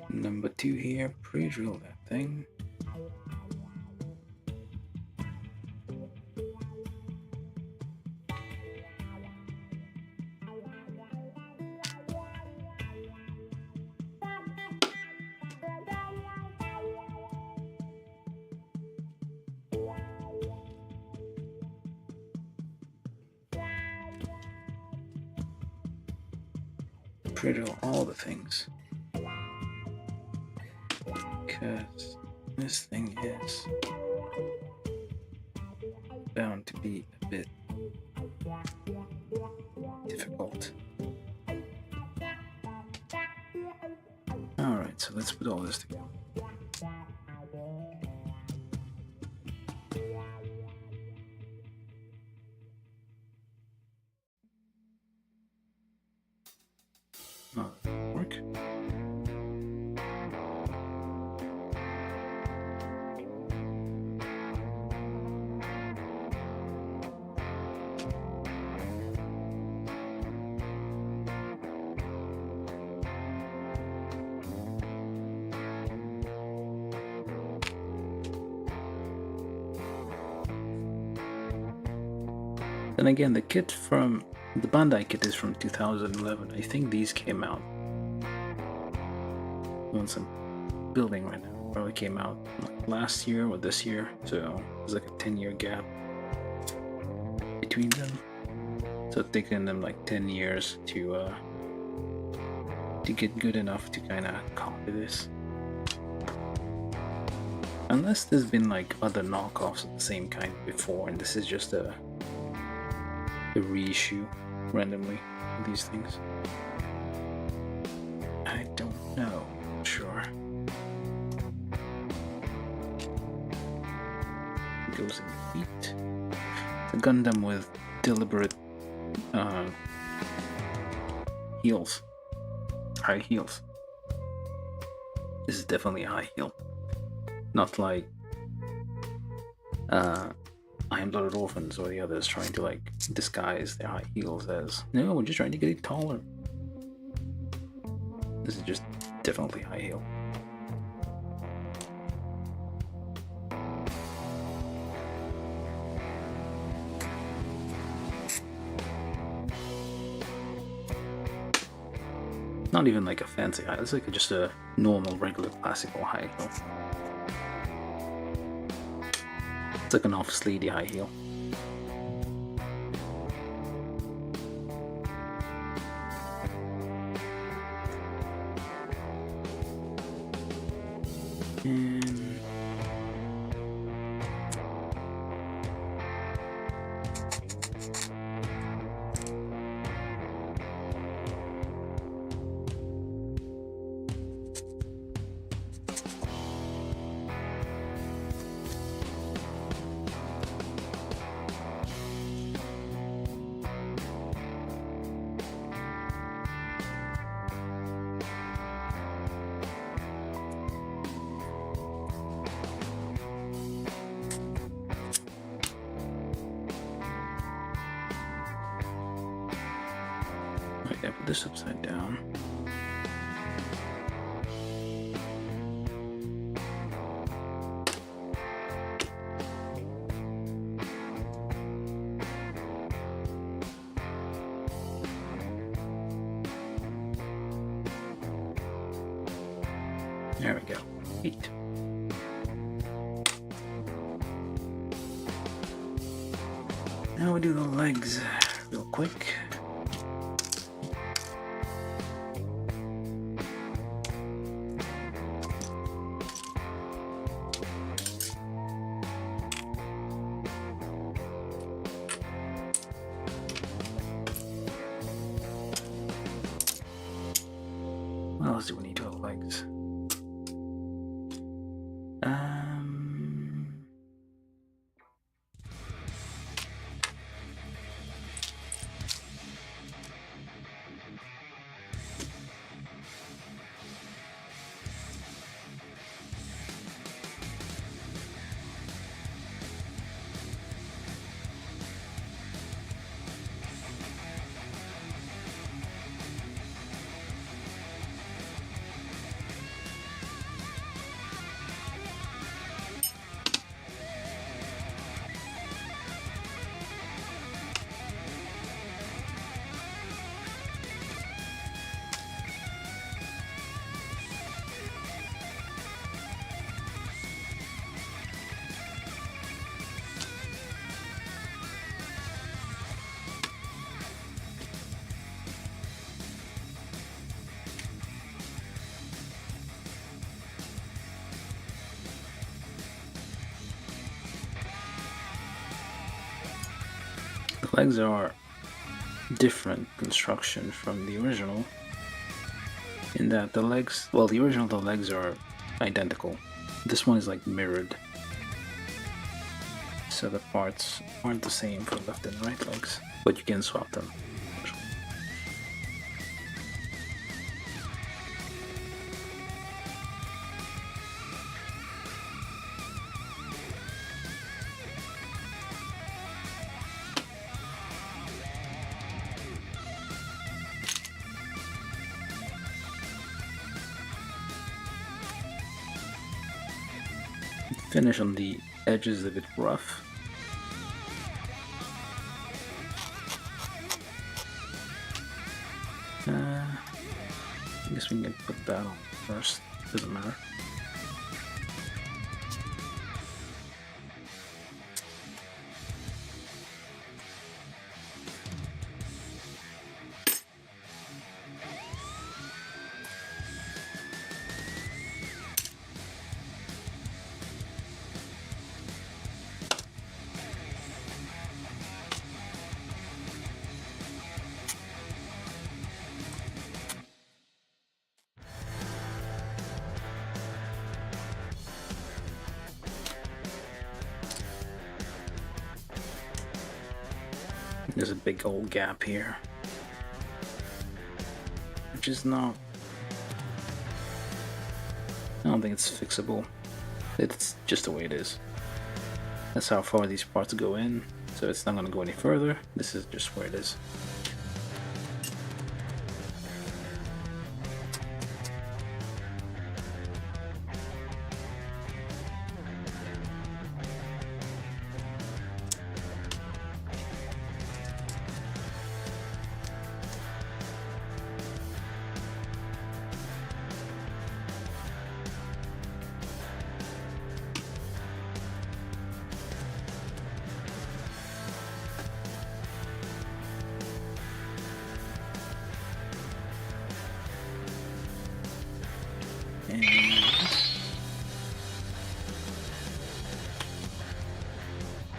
S1: Number 2 here, pre-drill that thing. Pre-drill all the things. Because this thing is bound to be a bit difficult. Alright, so let's put all this together. Oh, that didn't work. Then again, the kit from the Bandai Kit is from 2011. I think these came out once I'm building right now. Probably came out like last year or this year, so there's like a 10-year gap between them. So it's taken them like 10 years to get good enough to kind of copy this. Unless there's been like other knockoffs of the same kind before, and this is just a reissue randomly of these things. I don't know. Sure. It goes in the feet. The Gundam with deliberate heels. High heels. This is definitely a high heel. Not like Iron-Blooded Orphans or the others trying to like disguise their high heels as, no, we're just trying to get it taller. This is just definitely high heel. Not even like a fancy high, it's like just a normal, regular, classical high heel. It's like an off-sleedy high heel. And I put this upside down. There we go. 8. Now we do the legs real quick. What else do we need to have legs? legs are different construction from the original in that the legs, well, the original, the legs are identical. This one is like mirrored, so the parts aren't the same for left and right legs, but you can swap them. Finish on the edges a bit rough. I guess we can put that on first, doesn't matter. There's a big old gap here, which is not, I don't think it's fixable. It's just the way it is. That's how far these parts go in, so it's not going to go any further. This is just where it is.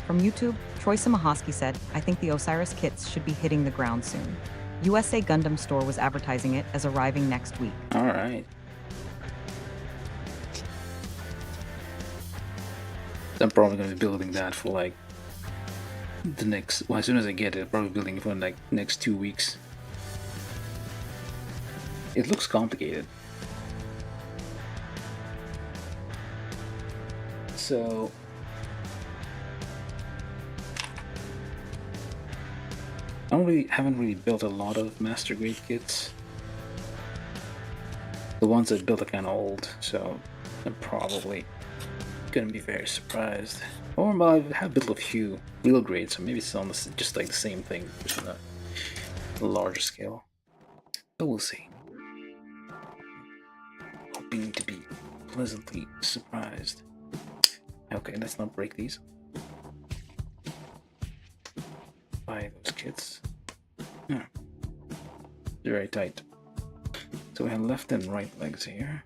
S2: From YouTube, Troy Samahoski said, I think the Osiris kits should be hitting the ground soon. USA Gundam Store was advertising it as arriving next week.
S1: Alright. I'm probably going to be building that for like the next, well, as soon as I get it, probably building it for like next 2 weeks. It looks complicated. So I haven't really built a lot of master grade kits. The ones I built are kind of old, so I'm probably gonna be very surprised. Or I have built a few real grades, so maybe it's on just like the same thing, just on a larger scale. But we'll see. Hoping to be pleasantly surprised. Okay, let's not break these. Buy those kits. Yeah. They're very tight. So we have left and right legs here.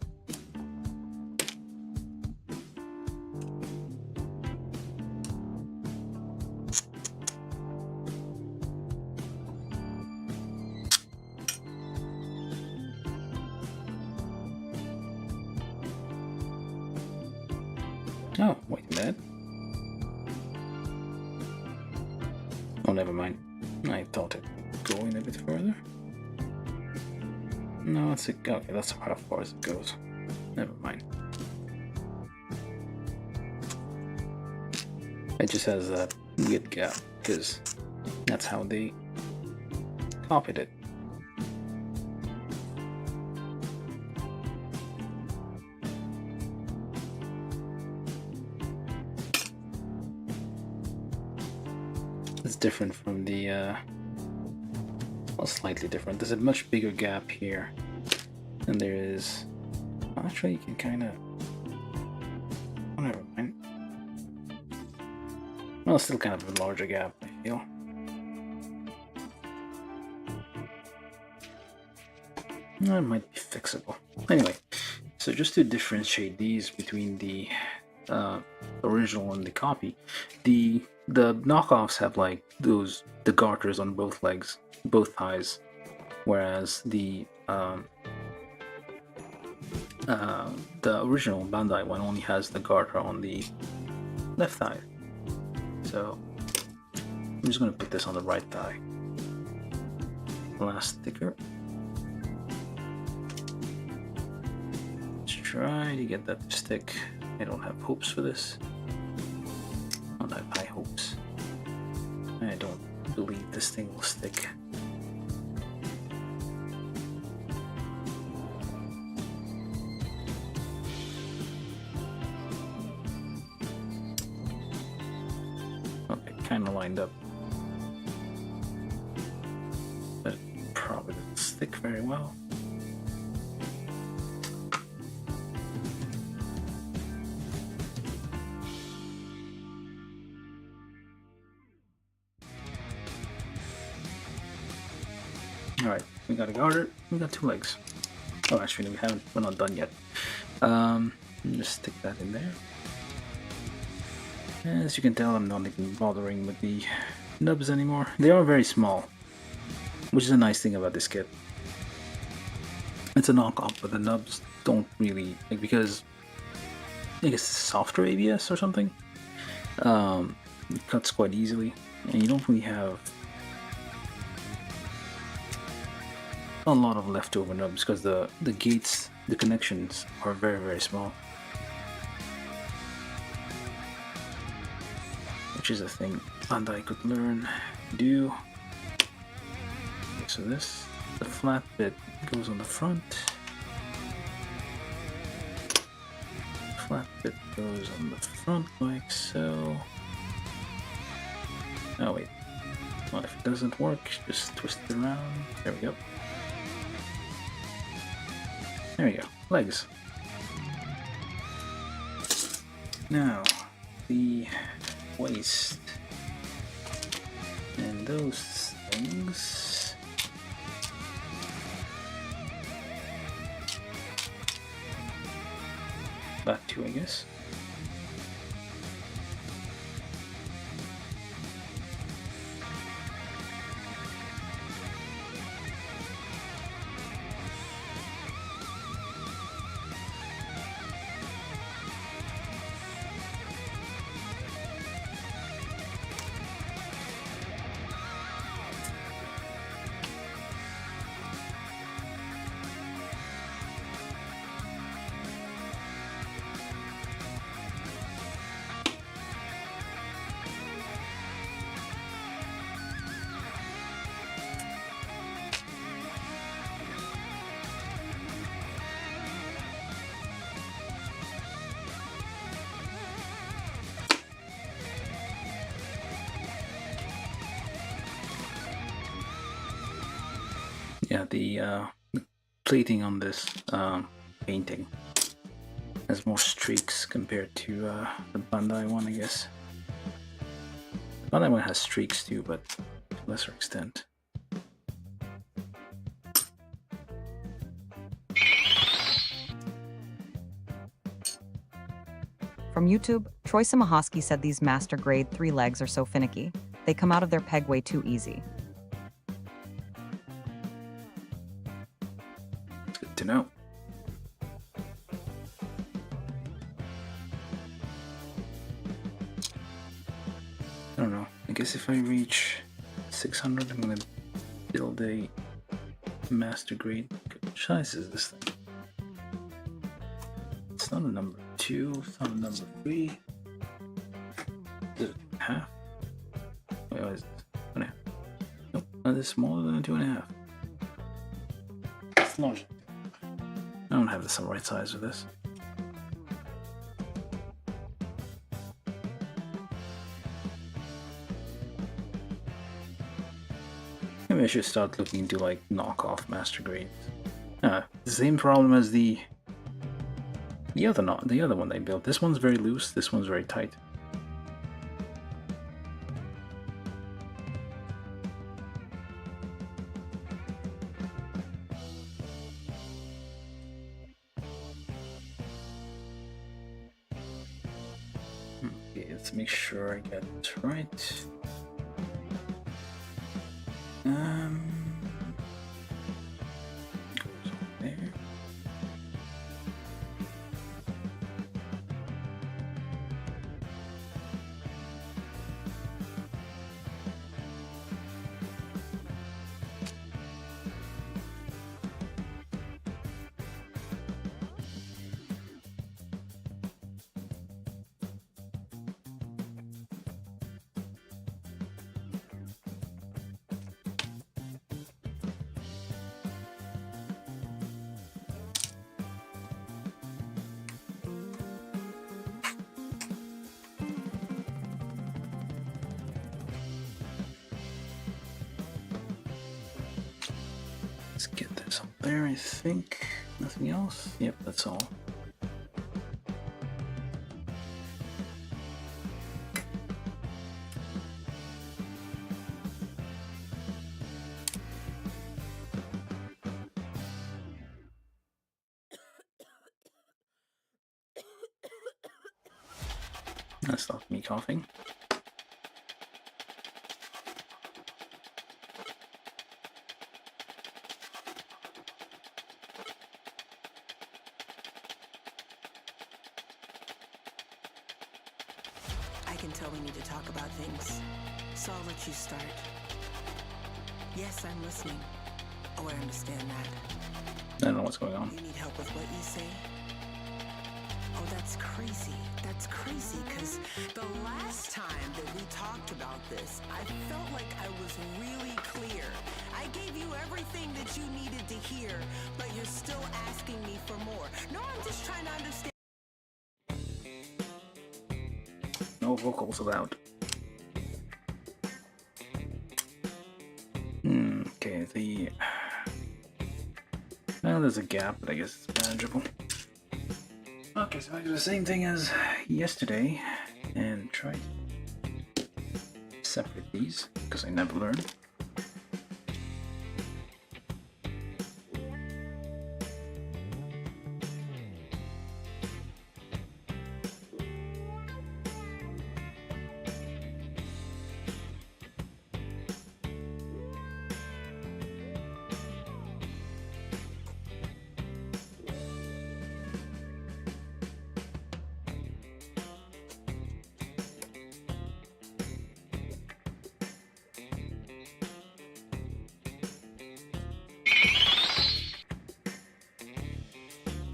S1: Oh, wait a minute. Oh, never mind. I thought it would go in a bit further. No, it's okay, that's how far as it goes. Never mind. It just has that weird gap, because that's how they copied it. It's different from the, well, slightly different. There's a much bigger gap here than there is. Actually, you can kind of, oh, never mind. Well, it's still kind of a larger gap, I feel. That might be fixable. Anyway, so just to differentiate these between the original and the copy, the the knockoffs have like the garters on both legs, both thighs, whereas the original Bandai one only has the garter on the left thigh. So I'm just gonna put this on the right thigh. Last sticker. Let's try to get that to stick. I don't have hopes for this. I don't have high hopes. I don't believe this thing will stick. Okay, kind of lined up. But it probably doesn't stick very well. Alright, we got a garter, we got 2 legs. Oh, actually, we're not done yet. Just stick that in there. As you can tell, I'm not even bothering with the nubs anymore. They are very small, which is a nice thing about this kit. It's a knockoff, but the nubs don't really, like, because I guess it's softer ABS or something. It cuts quite easily, and you don't really have a lot of leftover nubs because the gates, the connections are very, very small. Which is a thing Bandai could learn to do. Okay, so this, the flat bit goes on the front. Flat bit goes on the front like so. Oh wait, well, if it doesn't work, just twist it around. There we go. There we go, legs. Now, the waist and those things. Back to, I guess. Yeah, the plating on this painting has more streaks compared to the Bandai one, I guess. The Bandai one has streaks too, but to a lesser extent.
S2: From YouTube, Troy Simahosky said these master grade 3 legs are so finicky. They come out of their peg way too easy.
S1: Good to know. I don't know. I guess if I reach 600, I'm gonna build a master grade. Which size is this thing? It's not a number 2. It's not a number 3. Is it half? Wait, what is this? 1.5. Nope, that is smaller than a 2.5. It's larger. I don't have the right size for this. Maybe I should start looking into like knockoff master grades. The same problem as the other one they built. This one's very loose. This one's very tight. Okay, let's make sure I get it right. Goes on there. Let's get this up there, I think. Nothing else? Yep, that's all. That's not me coughing.
S3: I can tell we need to talk about things, so I'll let you start. Yes, I'm listening. Oh, I understand that.
S1: I don't know what's going on.
S3: You need help with what you say? Oh, that's crazy. That's crazy, because the last time that we talked about this, I felt like I was really clear. I gave you everything that you needed to hear, but you're still asking me for more. No, I'm just trying to understand.
S1: No vocals allowed. Okay, well, there's a gap, but I guess it's manageable. Okay, so I do the same thing as yesterday and try to separate these, because I never learned.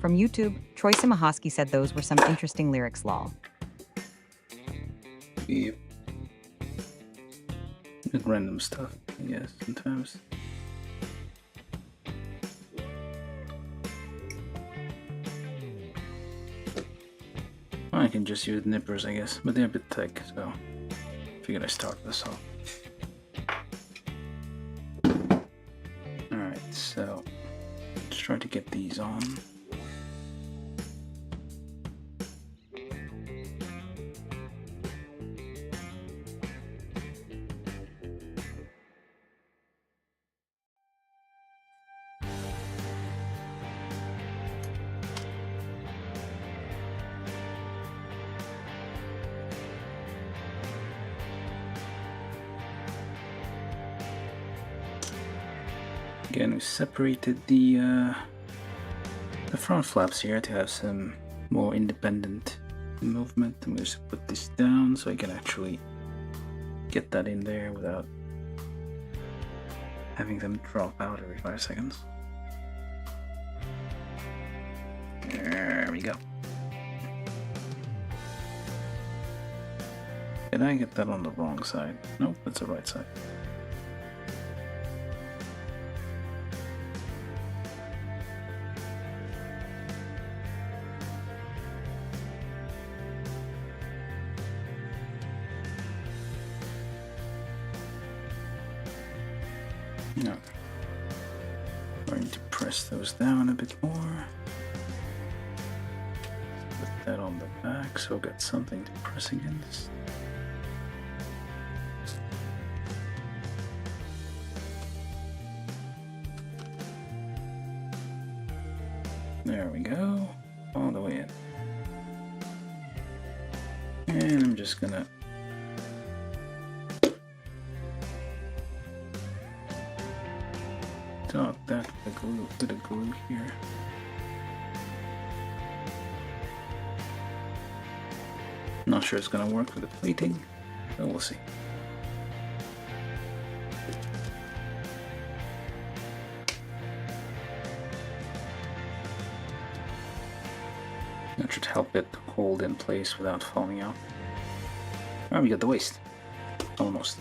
S2: From YouTube, Troy Simahoski said those were some interesting lyrics, lol.
S1: Yep. With random stuff, I guess, sometimes. I can just use nippers, I guess, but they're a bit thick, so I figured I'd start this off. Alright, so let's try to get these on. Again, we separated the front flaps here to have some more independent movement. I'm going to put this down so I can actually get that in there without having them drop out every 5 seconds. There we go. Did I get that on the wrong side? Nope, that's the right side. No. Going to press those down a bit more. Put that on the back so I've got something to press against. There we go. All the way in. And I'm just gonna dot that with a glue here. Not sure it's gonna work for the plating, but we'll see. That should help it hold in place without falling out. Oh, we got the waist. Almost.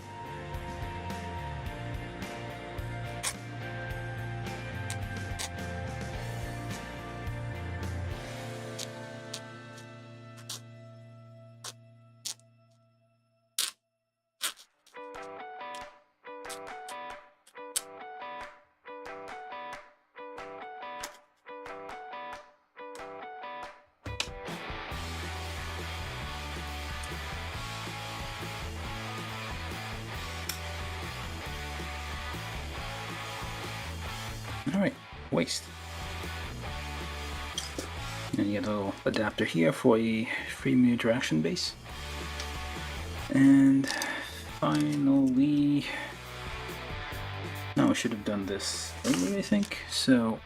S1: Alright, waist. And you get a little adapter here for a free unidirection base. And finally, now I should have done this earlier, I think. So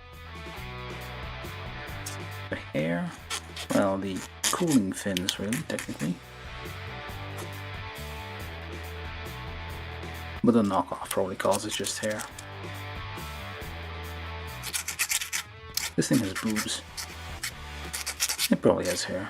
S1: the hair, well, the cooling fins, really, technically. But the knockoff probably calls it just hair. This thing has boobs. It probably has hair.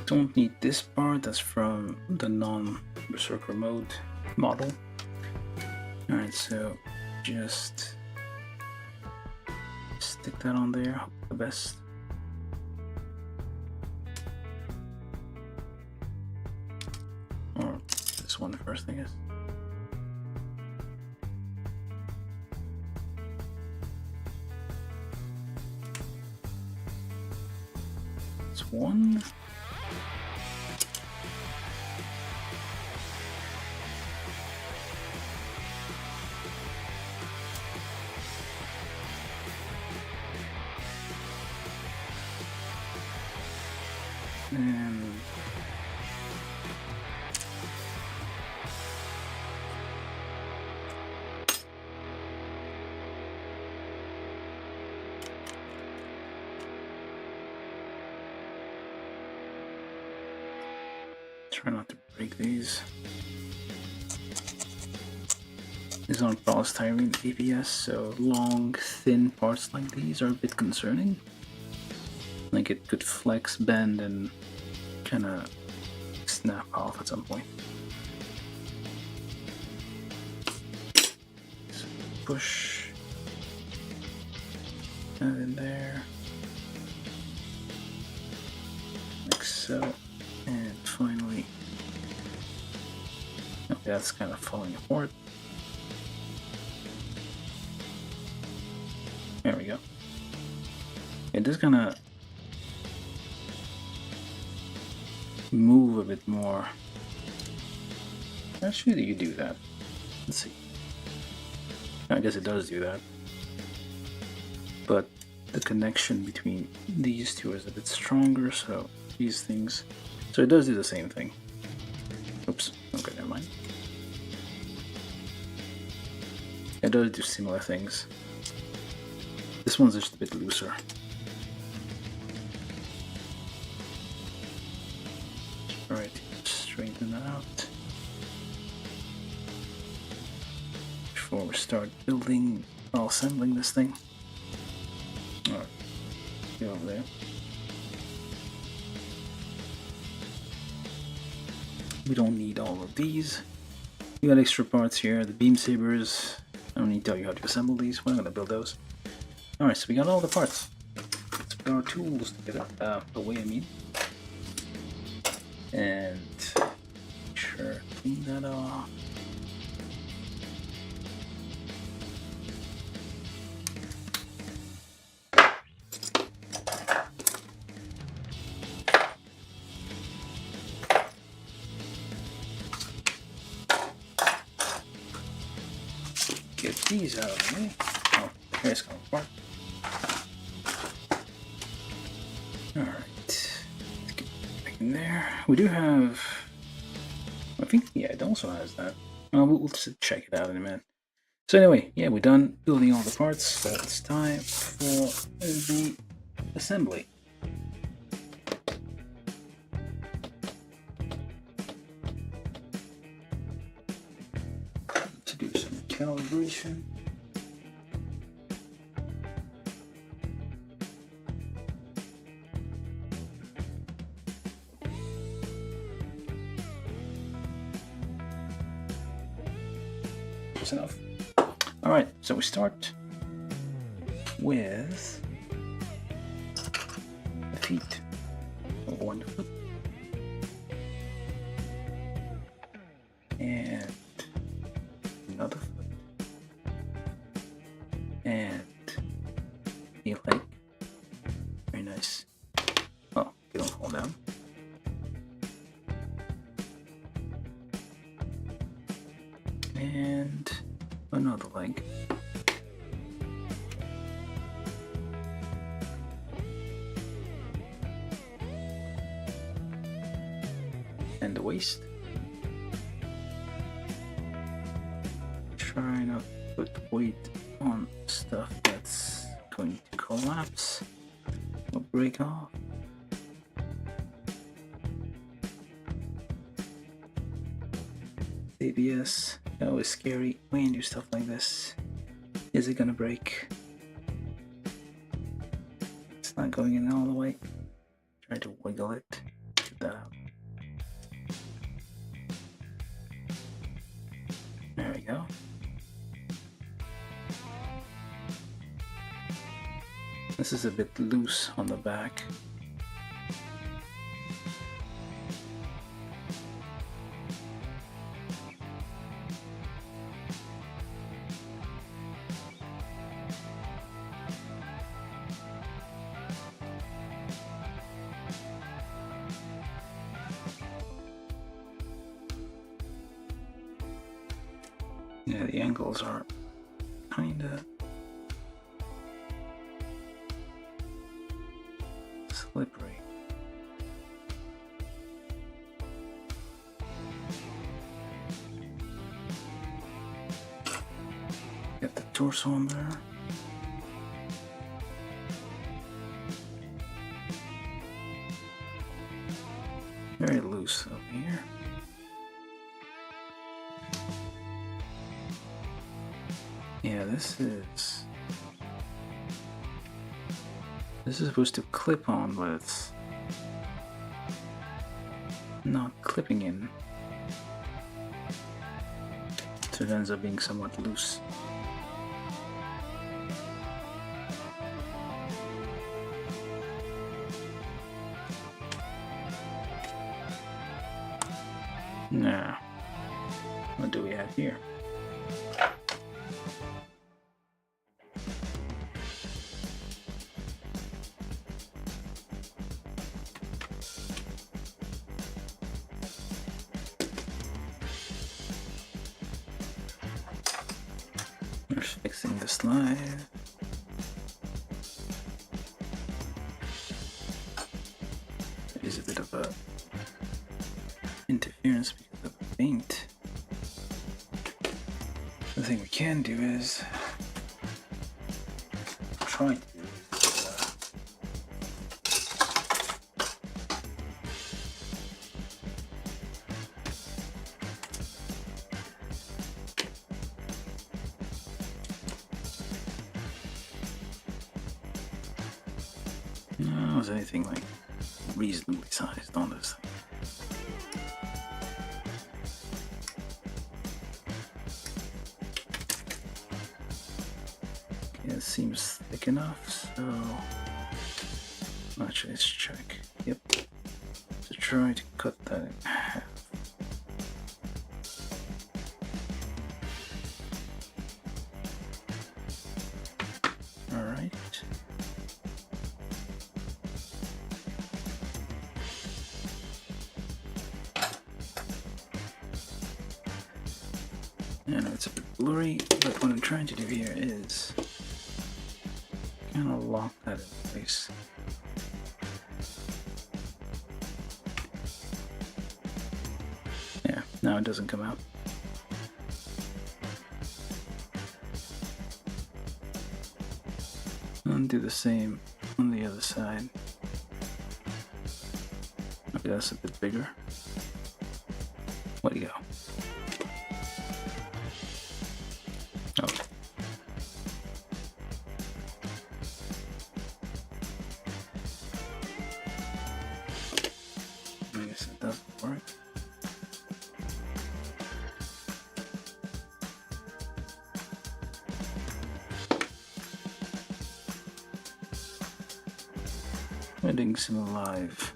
S1: Don't need this part, that's from the non-Berserker mode model. Alright, so just stick that on there, hope for the best. Or this one first, I guess. It's one. And try not to break these. These aren't polystyrene ABS, so long, thin parts like these are a bit concerning. Like it could flex, bend, and kind of snap off at some point. So push that in there, like so, and finally, okay, that's kind of falling apart. There we go. It is gonna move a bit more. Actually, you do that. Let's see. I guess it does do that. But the connection between these two is a bit stronger, so these things. So it does do the same thing. Oops. Okay, never mind. It does do similar things. This one's just a bit looser. Alright, straighten that out before we start building or assembling this thing. Alright. Get over there. We don't need all of these. We got extra parts here. The beam sabers. I don't need to tell you how to assemble these. We're not gonna build those. All right, so we got all the parts. Let's put our tools together. Away, I mean. And make sure clean that off. Get these out of the way. Oh, here's going apart. Alright. Let's get back in there. We do have. I think, yeah, it also has that. We'll just check it out in a minute. So, anyway, yeah, we're done building all the parts. So, it's time for the assembly. To do some calibration. That's enough. All right, so we start with the feet. One foot. And another foot. And a leg. Very nice. Oh, you don't fall down. And another leg. And the waist. Try not to put weight on stuff that's going to collapse or break off. ABS, always scary when you do stuff like this. Is it gonna break? It's not going in all the way. Try to wiggle it. Get that out. There we go. This is a bit loose on the back. Yeah, the angles are kinda slippery. Get the torso on there. Very loose up here. Yeah, this is supposed to clip on, but it's not clipping in. So it ends up being somewhat loose. Now, what do we have here? We're fixing the slide. There's a bit of a interference because of the paint. The thing we can do is try to was anything like reasonably sized on this thing. Okay, it seems thick enough, so actually let's check. Yep. To try to cut that in half. Alright. I know it's a bit blurry, but what I'm trying to do here is kind of lock that in place. Yeah, now it doesn't come out. And do the same on the other side. Maybe that's a bit bigger. What do you go? Oh. I guess it doesn't work. We're doing some live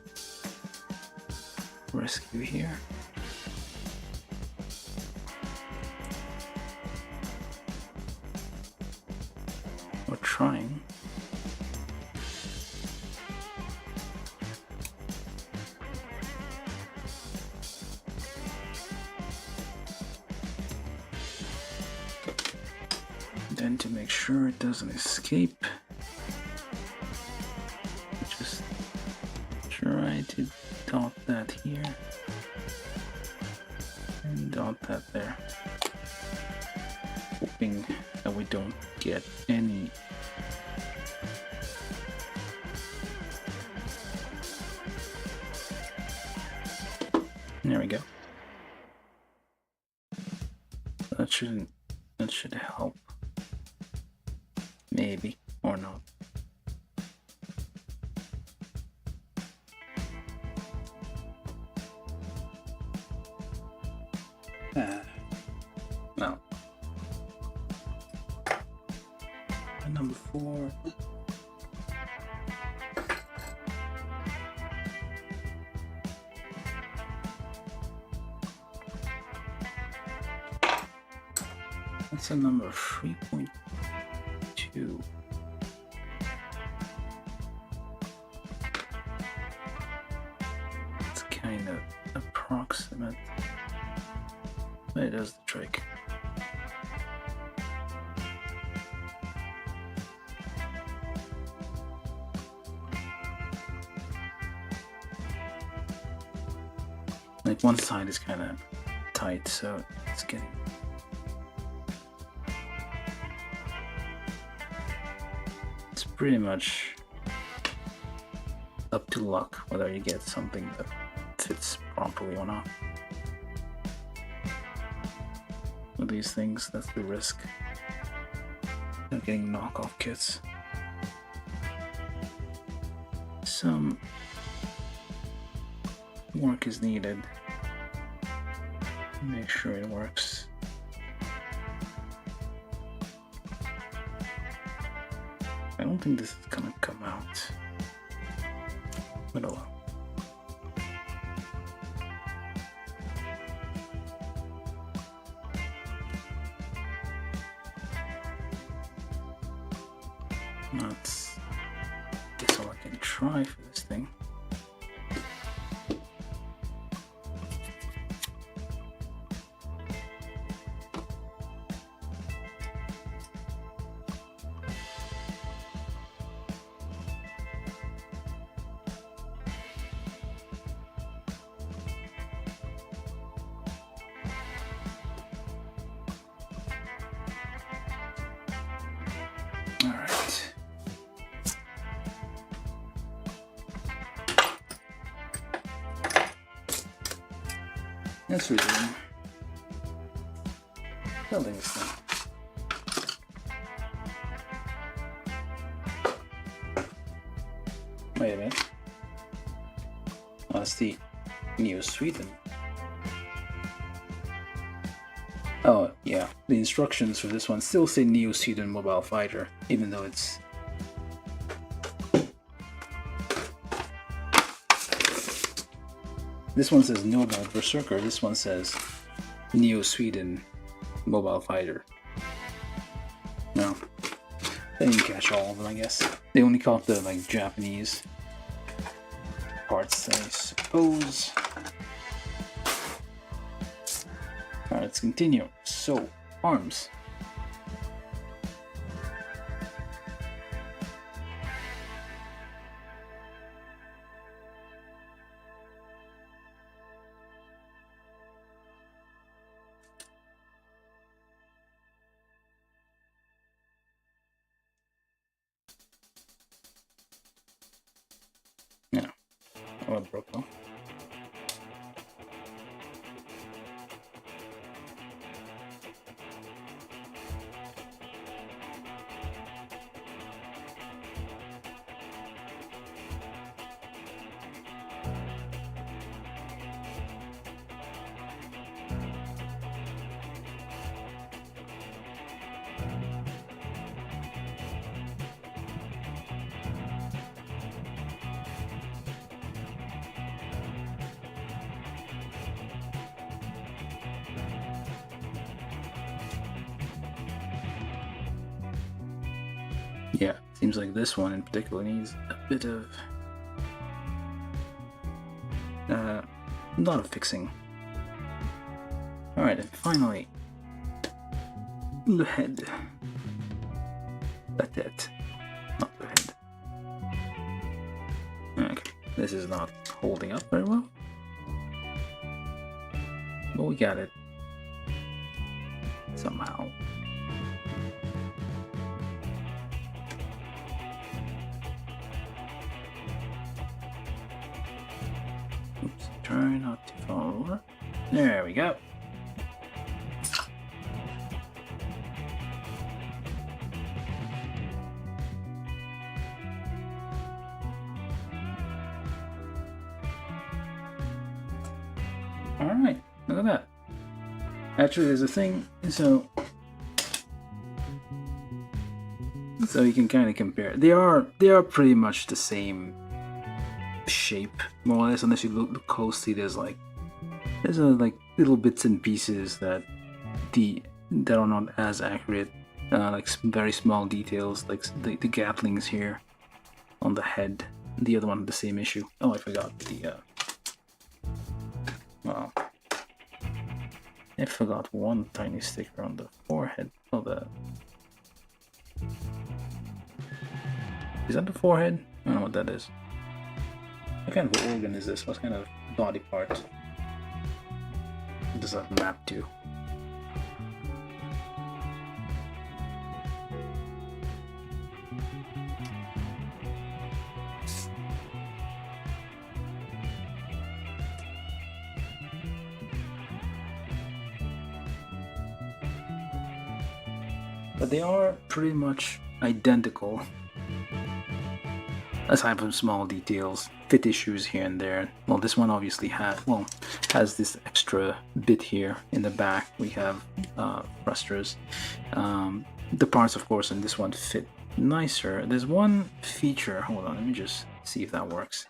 S1: rescue here. We're trying. Then to make sure it doesn't escape, just try to dot that here and dot that there, hoping that we don't get any there we go. That should help, maybe, or not. No. And number 4. That's a number 3.2. It's kind of approximate, but it does the trick. Like one side is kind of tight, so it's getting. It's pretty much up to luck whether you get something that fits properly or not. With these things, that's the risk. Of getting knockoff kits. Some work is needed to make sure it works. I don't think this is gonna come out, but oh well. That's all I can try for this thing. All right. Let's resume building this thing. Wait a minute. Oh, that's the Neo Sweden. Oh, yeah. The instructions for this one still say Neo Sweden Mobile Fighter, even though it's... This one says Nobel Berserker, this one says Neo Sweden Mobile Fighter. No. They didn't catch all of them, I guess. They only caught the, like, Japanese parts, I suppose. Alright, let's continue. So, arms. Yeah. Oh, it broke off. Yeah, seems like this one in particular needs a bit of lot of fixing. Alright, and finally the head. That's it. Not the head. Okay, this is not holding up very well. But we got it. Somehow. Oops, try not to fall over. There we go. Alright, look at that. Actually, there's a thing, so you can kind of compare. They are pretty much the same shape, more or less, unless you look closely. There's like little bits and pieces that are not as accurate, like some very small details, like the gatlings here on the head. The other one had the same issue. Oh, I forgot the well, I forgot one tiny sticker on the forehead. Oh, is that the forehead? I don't know what that is. What kind of organ is this? What kind of body part does that map to? But they are pretty much identical, aside from small details, fit issues here and there. Well, this one obviously has this extra bit here in the back. We have thrusters. The parts, of course, in this one fit nicer. There's one feature. Hold on, let me just see if that works.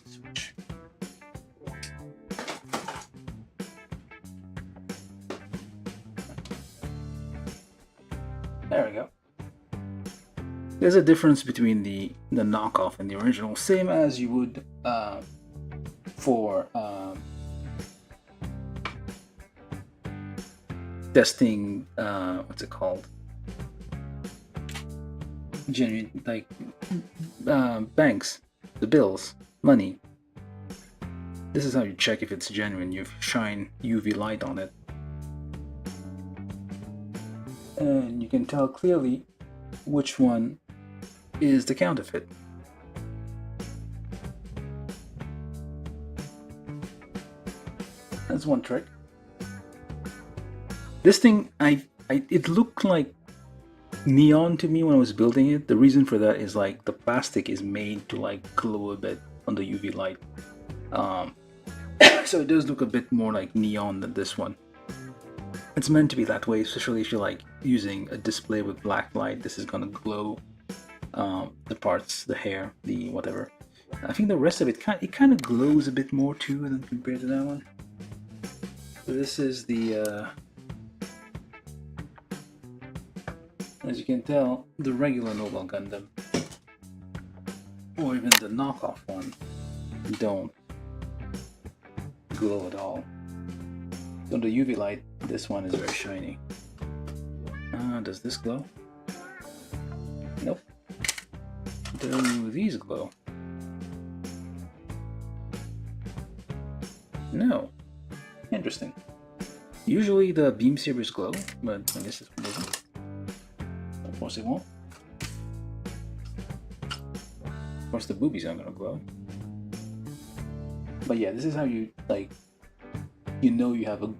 S1: Switch. There we go. There's a difference between the knockoff and the original, same as you would for testing. What's it called? Genuine, like banks, the bills. Money. This is how you check if it's genuine. You shine UV light on it, and you can tell clearly which one is the counterfeit. That's one trick. This thing, it looked like neon to me when I was building it. The reason for that is like the plastic is made to like glow a bit on the UV light. So it does look a bit more like neon than this one. It's meant to be that way, especially if you're like using a display with black light. This is gonna glow the parts, the hair, the whatever. I think the rest of it kind of glows a bit more too than compared to that one. So this is the as you can tell, the regular Nobel Gundam, or even the knockoff one, don't glow at all. So the UV light, this one is very shiny. Does this glow? Nope. Do these glow? No. Interesting. Usually the beam sabers glow, but I guess this one doesn't. Of course it won't. Of course the boobies aren't gonna glow. But yeah, this is how you like. You know you have a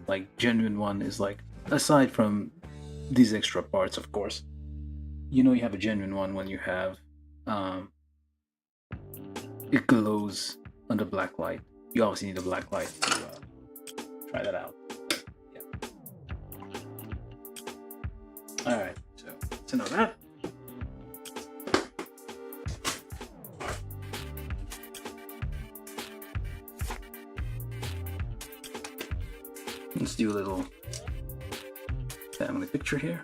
S1: like genuine one is like, aside from these extra parts, of course. You know you have a genuine one when you have it glows under black light. You obviously need a black light to try that out. Yeah. All right, so know that. Let's do a little family picture here.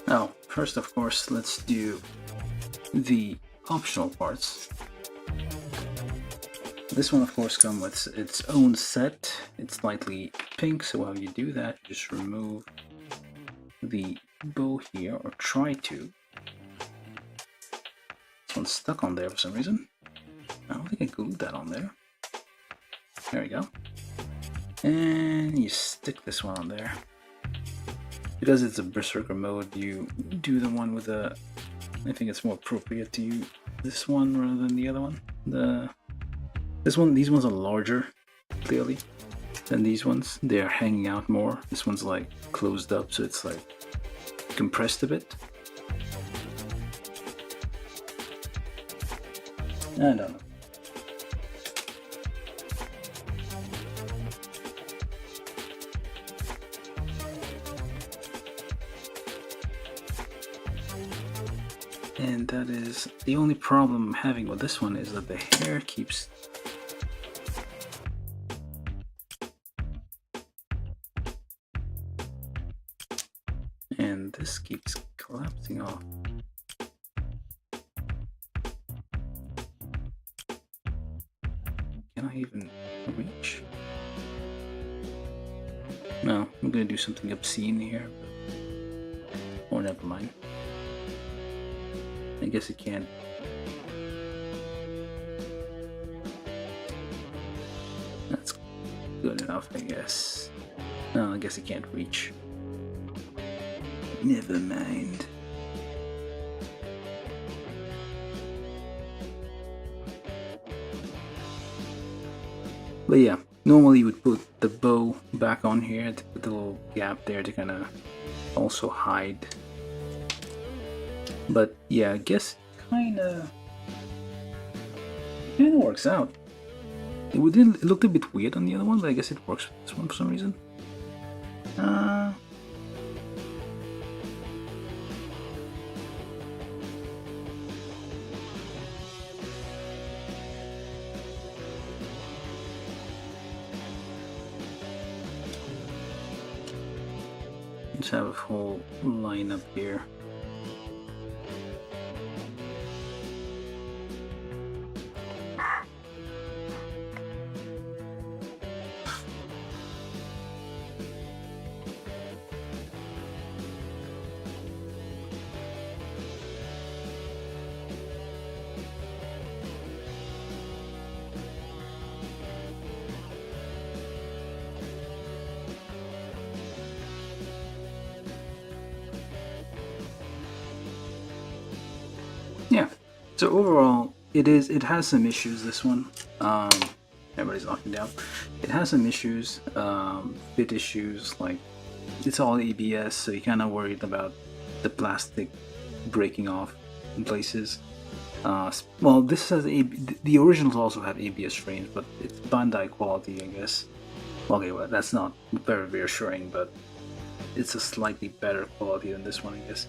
S1: Now, first of course, let's do the optional parts. This one of course comes with its own set. It's slightly pink, so while you do that, just remove the bow here, or try to. This one's stuck on there for some reason. I don't think I glued that on there. There we go. And you stick this one on there. Because it's a Berserker mode, you do the one with a... I think it's more appropriate to use this one rather than the other one. These ones are larger, clearly, than these ones. They're hanging out more. This one's like closed up, so it's like compressed a bit. I don't know. And that is the only problem I'm having with this one, is that the hair keeps this keeps collapsing off. Can I even reach? No, I'm gonna do something obscene here, but... or never mind. I guess it can't. That's good enough, I guess. No, I guess it can't reach. Never mind. But yeah, normally you would put the bow back on here to put the little gap there to kind of also hide. But yeah, I guess kind of works out. It looked a bit weird on the other one, but I guess it works with this one for some reason. Let's have a whole line up here. So overall, it has some issues. This one, everybody's knocking down. It has some issues, fit issues. Like it's all ABS, so you're kind of worried about the plastic breaking off in places. Well, this has the originals also have ABS frames, but it's Bandai quality, I guess. Okay, well, that's not very reassuring, but it's a slightly better quality than this one, I guess.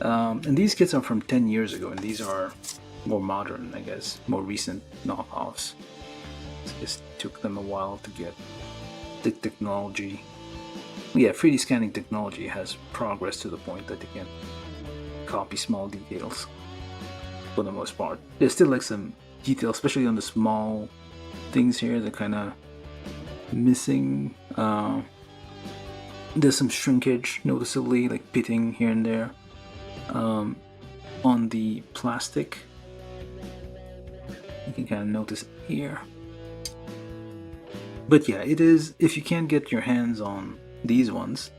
S1: And these kits are from 10 years ago, and these are more modern, I guess, more recent knockoffs. It just took them a while to get the technology. Yeah, 3D scanning technology has progressed to the point that they can copy small details for the most part. There's still like some detail, especially on the small things here, that kind of missing. There's some shrinkage noticeably, like pitting here and there. On the plastic, you can kind of notice here. But yeah, it is, if you can't get your hands on these ones,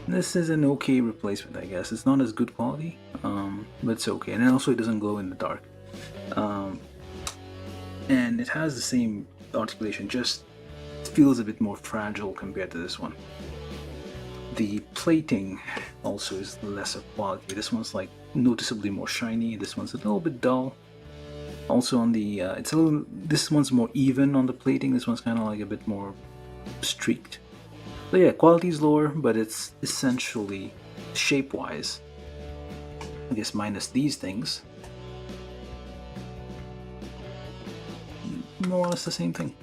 S1: this is an okay replacement, I guess. It's not as good quality, but it's okay. And also it doesn't glow in the dark. And it has the same articulation, just feels a bit more fragile compared to this one. The plating also is lesser quality. This one's like noticeably more shiny. This one's a little bit dull. Also on the, this one's more even on the plating. This one's kind of like a bit more streaked. So yeah, quality is lower, but it's essentially shape-wise, I guess minus these things, more or less the same thing.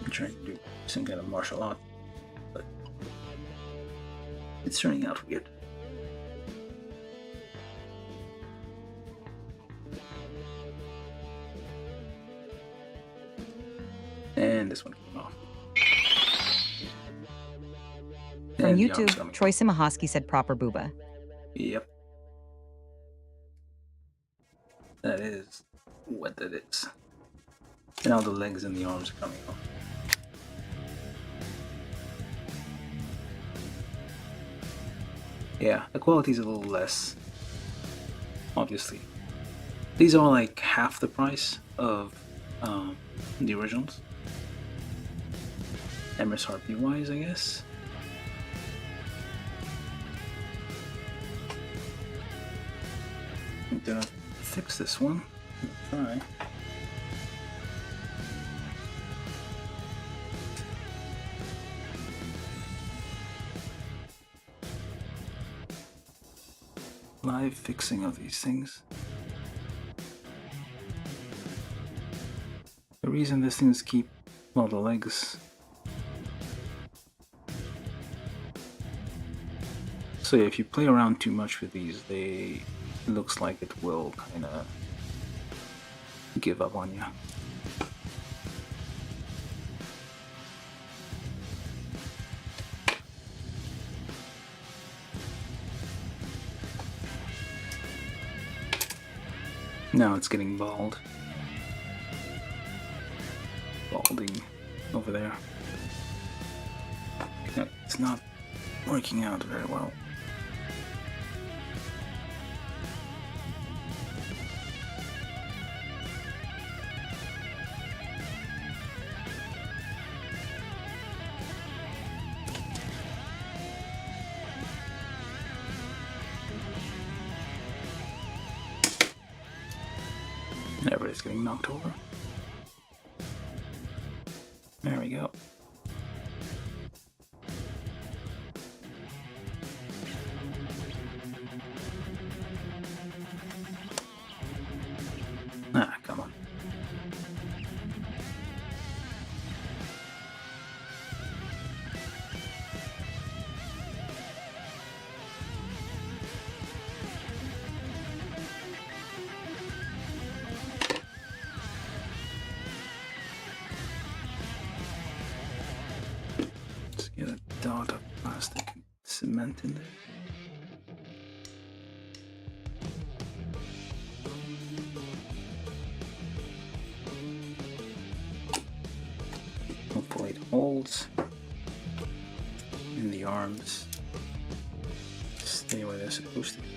S1: I'm trying to do some kind of martial art, but it's turning out weird. And this one came off.
S2: From
S1: And the arm's
S2: YouTube,
S1: coming.
S2: Troy Simahosky said proper booba.
S1: Yep. That is what that is. And now the legs and the arms are coming off. Yeah, the quality is a little less, obviously. These are like half the price of the originals. MSRP wise, I guess. I'm gonna fix this one. Try. Live fixing of these things. The reason these things keep, well, the legs. So if you play around too much with these, it looks like it will kind of give up on you. Now it's getting bald. Balding over there. It's not working out very well. Everybody's getting knocked over. There we go. Ah, come on. vent in there. Hopefully it holds. And the arms stay where they're supposed to be.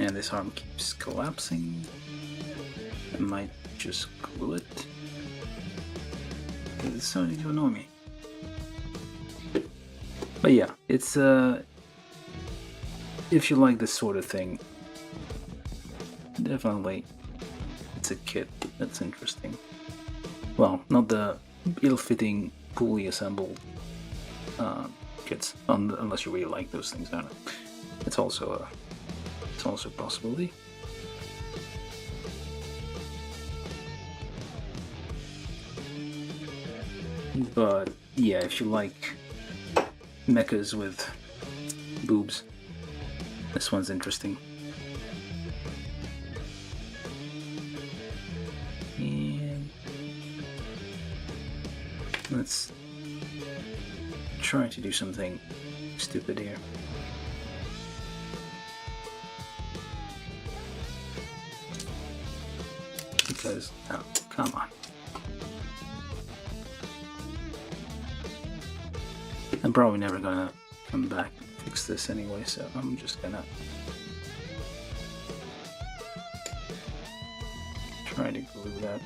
S1: And this arm keeps collapsing. I might just glue it. It's starting to annoy me. But yeah, it's if you like this sort of thing, definitely it's a kit that's interesting. Well, not the ill-fitting, poorly assembled kits, unless you really like those things. I don't know. It's also a possibility. But yeah, if you like mechas with boobs, this one's interesting. And let's try to do something stupid here. Because, oh, come on. I'm probably never gonna come back and fix this anyway, so I'm just gonna try to glue that.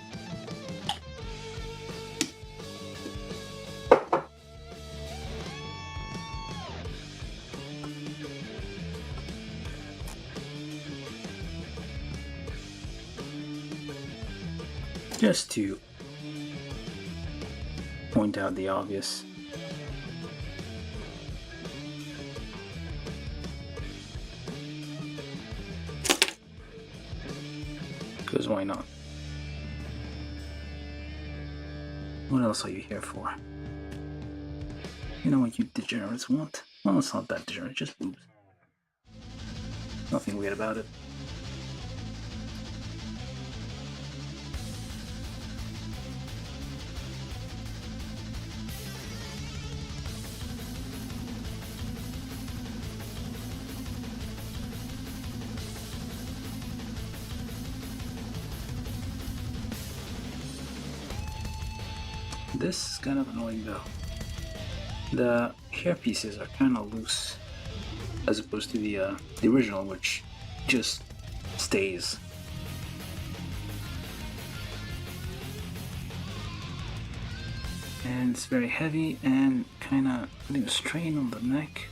S1: Just to point out the obvious. Because why not? What else are you here for? You know what you degenerates want? Well, it's not that degenerate, just boobs. Nothing weird about it. This is kind of annoying though. The hair pieces are kind of loose, as opposed to the original, which just stays. And it's very heavy and kind of putting a strain on the neck.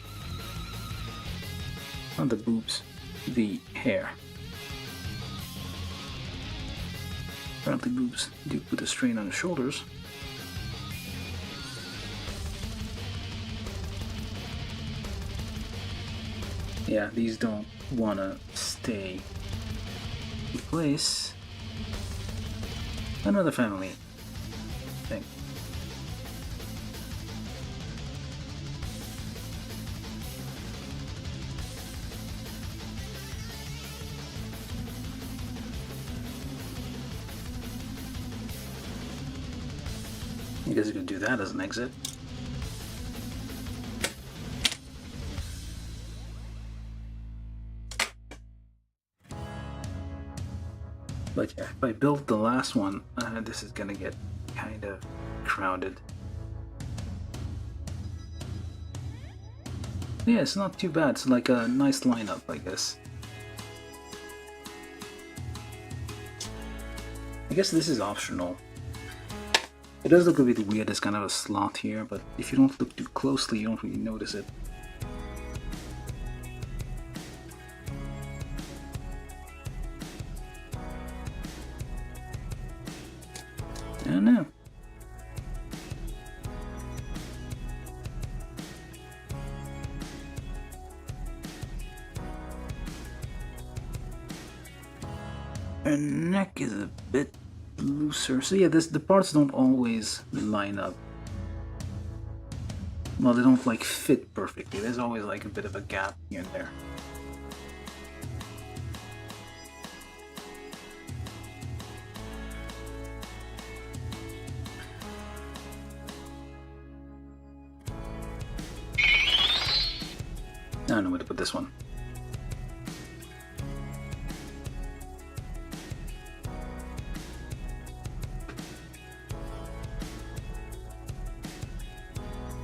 S1: Not the boobs, the hair. Apparently boobs do put a strain on the shoulders. Yeah, these don't want to stay in place. Another family thing. I guess you could do that as an exit. But yeah, if I build the last one, this is gonna get kind of crowded. Yeah, it's not too bad. It's like a nice lineup, I guess. I guess this is optional. It does look a bit weird, there's kind of a slot here, but if you don't look too closely, you don't really notice it. I don't know. Her neck is a bit looser. So yeah, the parts don't always line up. Well, they don't like fit perfectly. There's always like a bit of a gap here and there. I don't know where to put this one.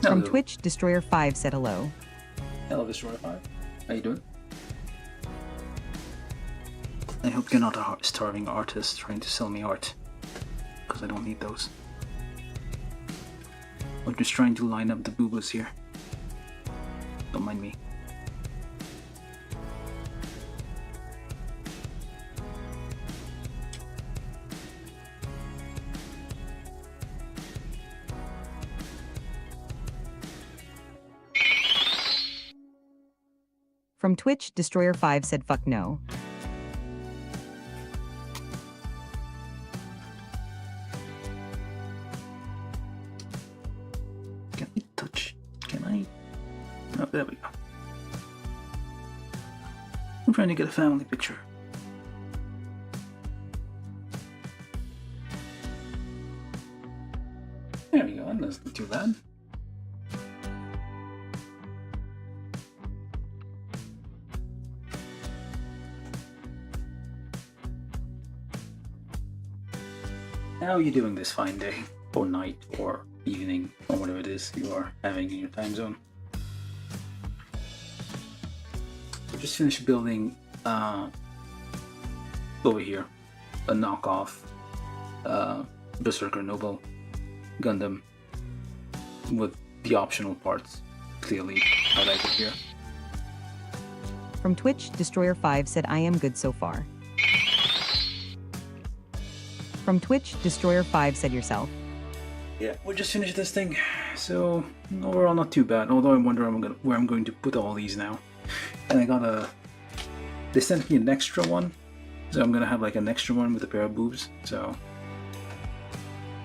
S2: From
S1: Hello.
S2: Twitch, Destroyer5 said hello.
S1: Hello, Destroyer 5. How you doing? I hope you're not a starving artist trying to sell me art, because I don't need those. I'm just trying to line up the boo-boos here. Don't mind me.
S2: From Twitch, Destroyer5 said fuck no.
S1: Can I touch? Can I? Oh, there we go. I'm trying to get a family picture. There we go, that doesn't look too bad. How are you doing this fine day, or night, or evening, or whatever it is you are having in your time zone? So just finished building over here a knockoff Berserker Nobel Gundam with the optional parts clearly highlighted here.
S2: From Twitch, Destroyer5 said I am good so far. From Twitch, Destroyer5 said yourself.
S1: Yeah, we just finished this thing, so overall not too bad. Although I'm wondering where I'm going to put all these now. And I got they sent me an extra one, so I'm gonna have like an extra one with a pair of boobs. So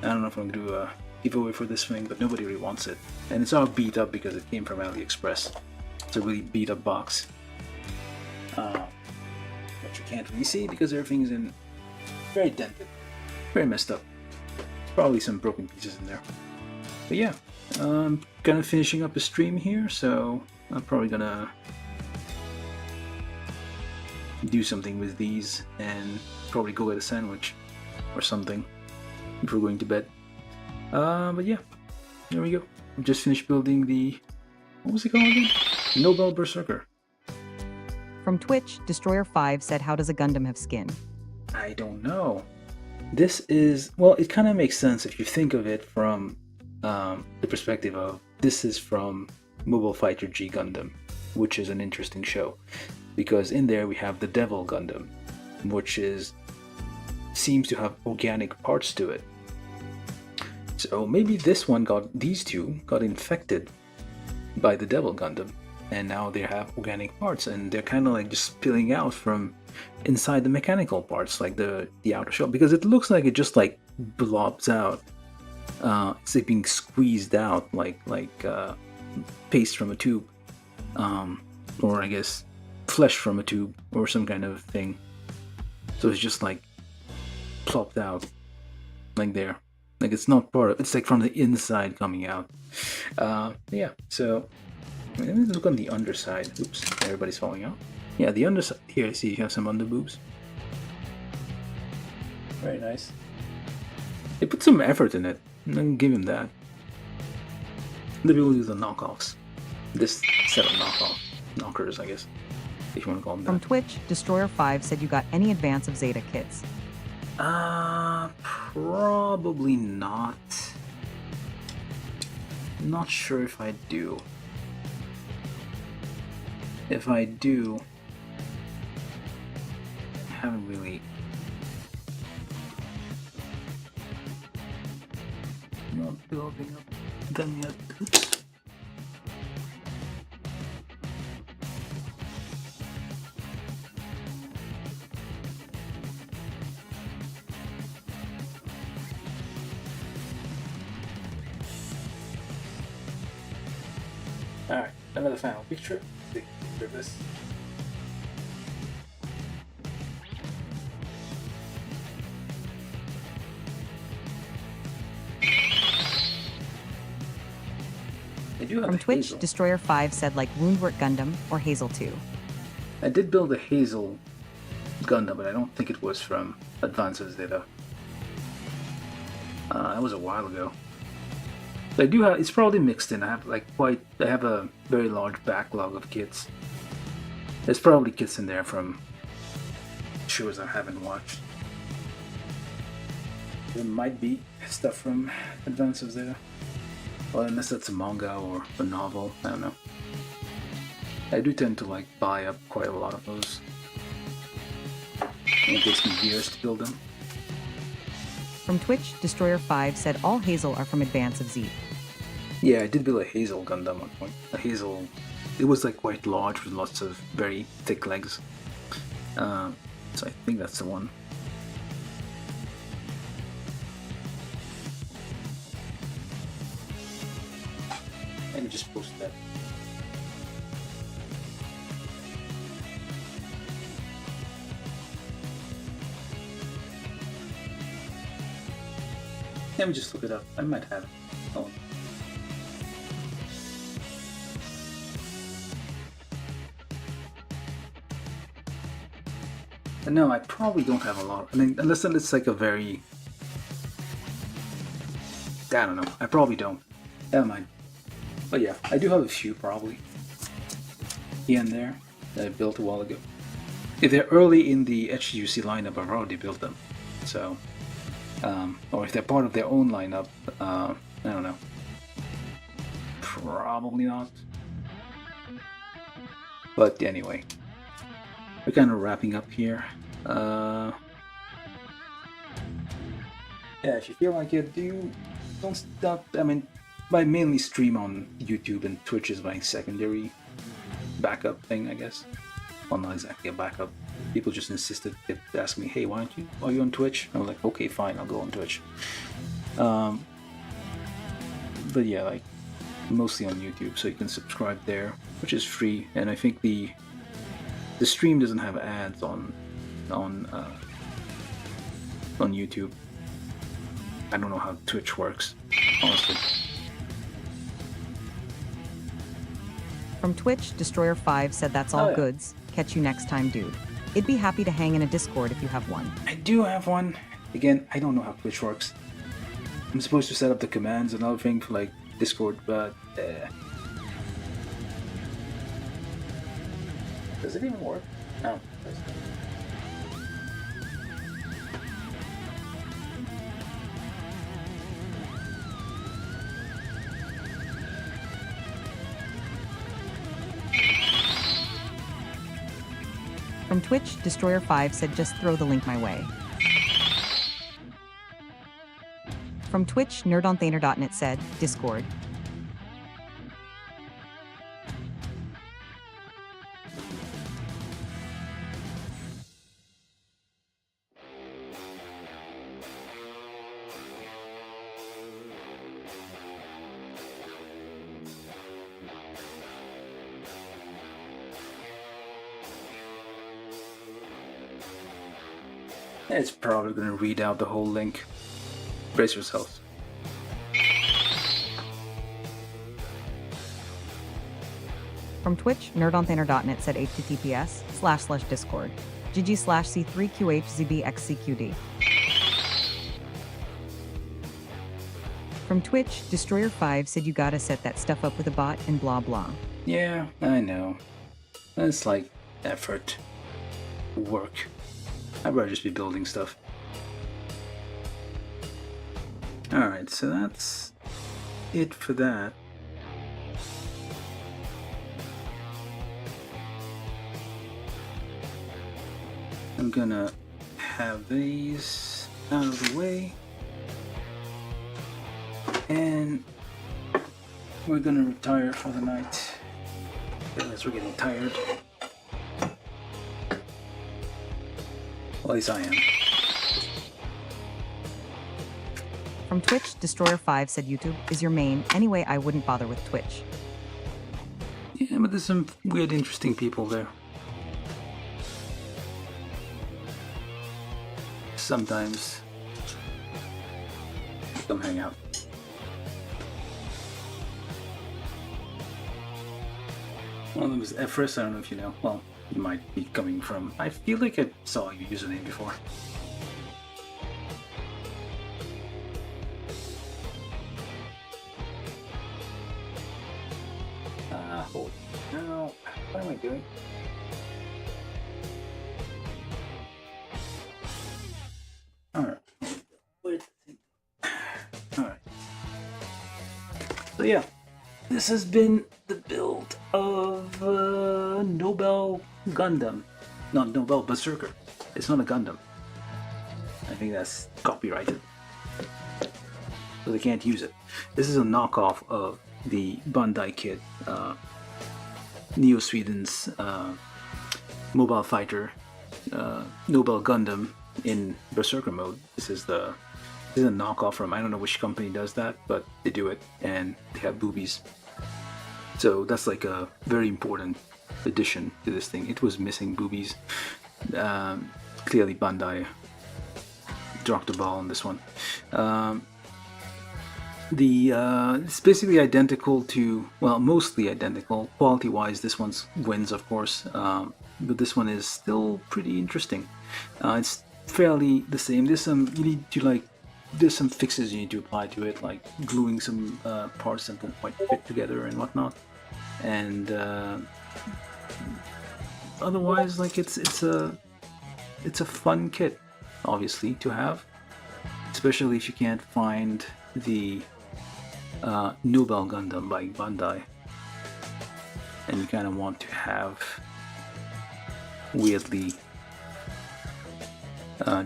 S1: I don't know if I'm gonna do a giveaway for this thing, but nobody really wants it, and it's all beat up because it came from AliExpress. It's a really beat up box, but you can't really see because everything's in very dented. Very messed up. Probably some broken pieces in there. But yeah, I'm kind of finishing up a stream here, so I'm probably gonna do something with these and probably go get a sandwich or something before going to bed. But yeah, there we go. I just finished building the, what was it called again? Nobel Berserker.
S2: From Twitch, Destroyer5 said how does a Gundam have skin?
S1: I don't know. This is, well, it kind of makes sense if you think of it from the perspective of this is from Mobile Fighter G Gundam, which is an interesting show because in there we have the Devil Gundam, which seems to have organic parts to it. So maybe these two got infected by the Devil Gundam, and now they have organic parts, and they're kind of like just spilling out from inside the mechanical parts, like the outer shell, because it looks like it just like blobs out. It's like being squeezed out like paste from a tube, or I guess flesh from a tube or some kind of thing. So it's just like plopped out like there, like it's not part of, it's like from the inside coming out. Yeah, so let me look on the underside. Oops, everybody's falling out. Yeah, the underside. Here, I see you have some underboobs. Very nice. They put some effort in it. I'm gonna give him that. They will do the knockoffs. This set of knockers, I guess, if you want to call them that.
S2: From Twitch, Destroyer5 said you got any advance of Zeta kits?
S1: Probably not. Not sure if I do. If I do, I haven't really. Not building up them yet. Oops. Alright, another final picture. Take a picture of this. I do have
S2: From
S1: a
S2: Twitch,
S1: Hazel.
S2: Destroyer5 said like Woundwork Gundam or Hazel 2.
S1: I did build a Hazel Gundam, but I don't think it was from Advances Data. That was a while ago. So I do have. It's probably mixed in. I have a very large backlog of kits. There's probably kits in there from shows I haven't watched. There might be stuff from Advances Data. Well, unless that's a manga or a novel, I don't know. I do tend to like buy up quite a lot of those. And it takes me years to build them.
S2: From Twitch, Destroyer5 said all Hazel are from Advance of Z.
S1: Yeah, I did build a Hazel Gundam at one point. A Hazel, it was like quite large with lots of very thick legs. So I think that's the one. I can just post that. Let me just look it up. I might have it. Oh. No, I probably don't have a lot. I mean, unless it's like a very... I don't know. I probably don't. Never mind. But yeah, I do have a few probably. Here and there that I built a while ago. If they're early in the HGUC lineup, I've already built them. So, or if they're part of their own lineup, I don't know. Probably not. But anyway, we're kind of wrapping up here. Yeah, if you feel like it, don't stop. I mean, I mainly stream on YouTube, and Twitch is my secondary backup thing, I guess. Well, not exactly a backup. People just insisted, kept asking me, "Hey, are you on Twitch?" I was like, "Okay, fine, I'll go on Twitch." But yeah, like mostly on YouTube, so you can subscribe there, which is free, and I think the stream doesn't have ads on YouTube. I don't know how Twitch works, honestly.
S2: From Twitch, Destroyer5 said that's all
S1: Oh, yeah.
S2: goods. Catch you next time, dude. I'd be happy to hang in a Discord if you have one.
S1: I do have one. Again, I don't know how Twitch works. I'm supposed to set up the commands and everything for like Discord, but does it even work? No. It doesn't.
S2: From Twitch, Destroyer5 said just throw the link my way. From Twitch, nerdonThaner.net said, Discord.
S1: It's probably gonna read out the whole link. Brace yourselves.
S2: From Twitch, nerdonThaner.net said https://discord. GG/C3QHZBXCQD. From Twitch, Destroyer5 said you gotta set that stuff up with a bot and blah blah.
S1: Yeah, I know. It's like effort, work. I'd rather just be building stuff. Alright, so that's it for that. I'm gonna have these out of the way. And we're gonna retire for the night. Because we're getting tired. Well, at least I am.
S2: From Twitch, Destroyer5 said YouTube is your main. Anyway, I wouldn't bother with Twitch.
S1: Yeah, but there's some weird, interesting people there. Sometimes come hang out. One of them is Efris. I don't know if you know. Well, it might be coming from. I feel like I saw your username before. Hold. No. What am I doing? Alright. Alright. So yeah, this has been the build of Nobel Gundam. Not Nobel Berserker. It's not a Gundam. I think that's copyrighted. So they can't use it. This is a knockoff of the Bandai Kit, Neo Sweden's mobile fighter, Nobel Gundam in Berserker mode. This is a knockoff from, I don't know which company does that, but they do it, and they have boobies. So that's like a very important addition to this thing. It was missing boobies. Clearly Bandai dropped the ball on this one. It's basically identical to, well, mostly identical. Quality-wise, this one wins, of course, but this one is still pretty interesting. It's fairly the same. There's some there's some fixes you need to apply to it, like gluing some parts that don't quite fit together and whatnot. And otherwise, like it's a fun kit, obviously, to have, especially if you can't find the Nobel Gundam by Bandai, and you kind of want to have weirdly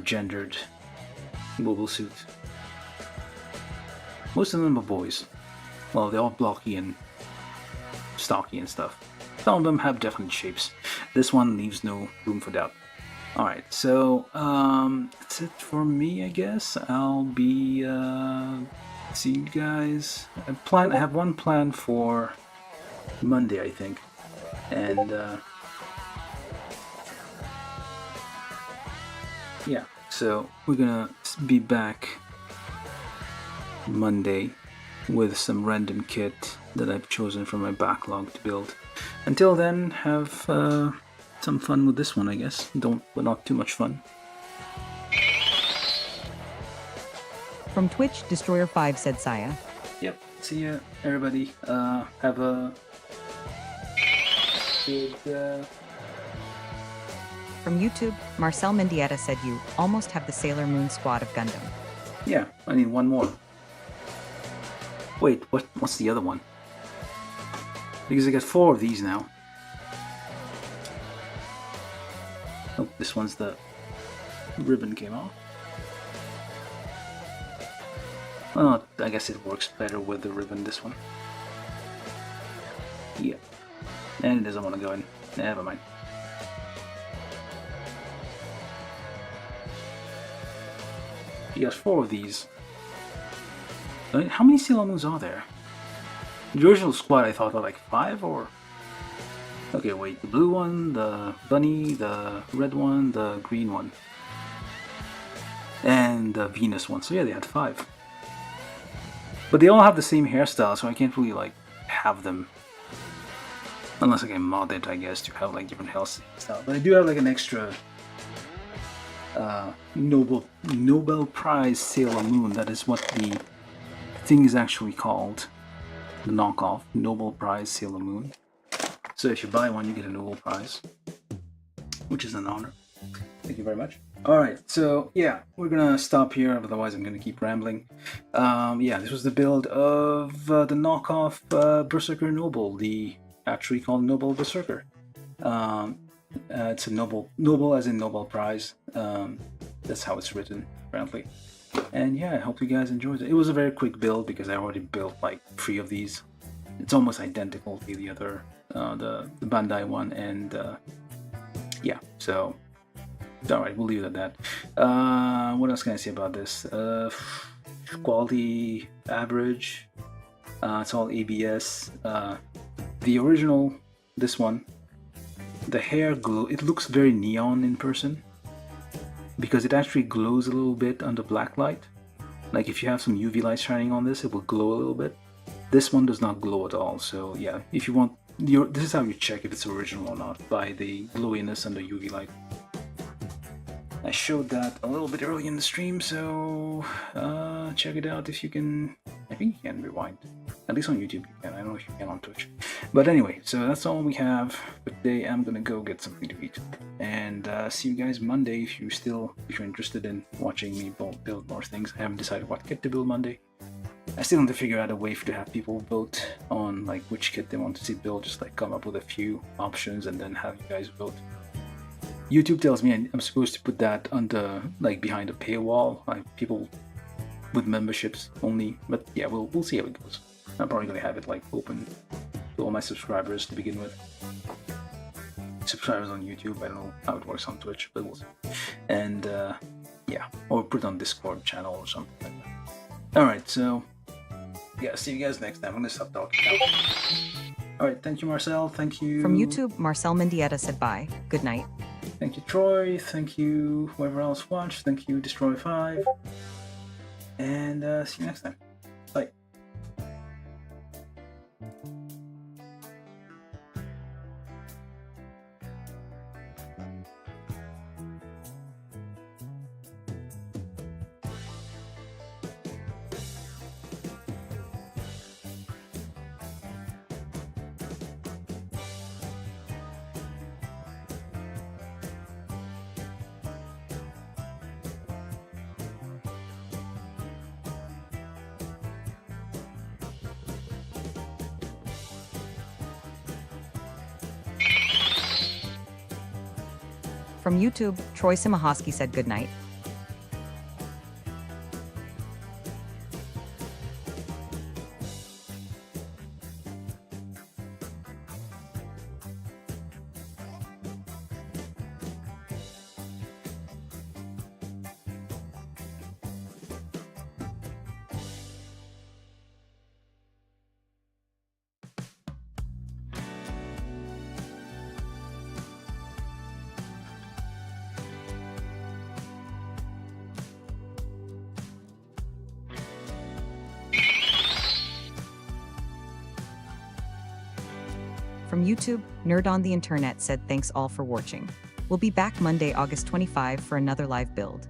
S1: gendered mobile suit. Most of them are boys. Well, they're all blocky and stocky and stuff. Some of them have definite shapes. This one leaves no room for doubt. Alright, so that's it for me, I guess. I'll be seeing you guys. I have one plan for Monday, I think. And yeah, so we're gonna be back Monday with some random kit that I've chosen from my backlog to build. Until then, have some fun with this one, I guess. But not too much fun.
S2: From Twitch, Destroyer5 said Saya.
S1: Yep. See ya, everybody. Have a good.
S2: From YouTube, Marcel Mendieta said you almost have the Sailor Moon squad of Gundam.
S1: Yeah, I need one more. Wait, what's the other one? Because I got 4 of these now. Oh, this one's the ribbon came off. Oh, I guess it works better with the ribbon, this one. Yeah. And it doesn't want to go in. Never mind. You got 4 of these. How many Sailor Moons are there? The original squad I thought were like 5 or... Okay, wait. The blue one, the bunny, the red one, the green one. And the Venus one. So yeah, they had 5. But they all have the same hairstyle, so I can't really like have them. Unless I can mod it, I guess, to have like different hairstyles. But I do have like an extra Nobel Prize Sailor Moon. That is what the thing is actually called. The knockoff Nobel Prize Sailor Moon. So if you buy one, you get a Nobel Prize, which is an honor. Thank you very much. Alright, so yeah, we're gonna stop here, otherwise I'm gonna keep rambling. Yeah, this was the build of the knockoff Berserker Nobel, the actually called Nobel Berserker. It's a Nobel as in Nobel Prize. That's how it's written, apparently. And yeah, I hope you guys enjoyed it. It was a very quick build because I already built like 3 of these. It's almost identical to the other, the Bandai one, and yeah, so alright, we'll leave it at that. What else can I say about this? Quality, average. It's all ABS. The original, this one, the hair glow, it looks very neon in person because it actually glows a little bit under black light. Like if you have some UV light shining on this, it will glow a little bit. This one does not glow at all. So yeah, if you want this is how you check if it's original or not, by the glowiness and the UV light. I showed that a little bit early in the stream, so check it out if you can. I think you can rewind. At least on YouTube you can. I don't know if you can on Twitch. But anyway, so that's all we have for today. I'm gonna go get something to eat. And see you guys Monday if you're interested in watching me build more things. I haven't decided what kit to build Monday. I still need to figure out a way to have people vote on like which kit they want to see build. Just like come up with a few options and then have you guys vote. YouTube tells me I'm supposed to put that under like behind a paywall, like people with memberships only. But yeah, we'll see how it goes. I'm probably gonna have it like open to all my subscribers to begin with. Subscribers on YouTube. I don't know how it works on Twitch, but we'll see. And yeah, or put it on Discord channel or something like that. All right, so yeah, see you guys next time. I'm gonna stop talking now. All right, thank you, Marcel. Thank you.
S2: From YouTube, Marcel Mendieta said bye. Good night.
S1: Thank you, Troy. Thank you, whoever else watched. Thank you, Destroy5. And see you next time. Bye.
S2: From YouTube, Troy Simahosky said good night. From YouTube, Nerd on the Internet said thanks all for watching. We'll be back Monday, August 25 for another live build.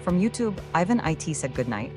S2: From YouTube, Ivan IT said goodnight.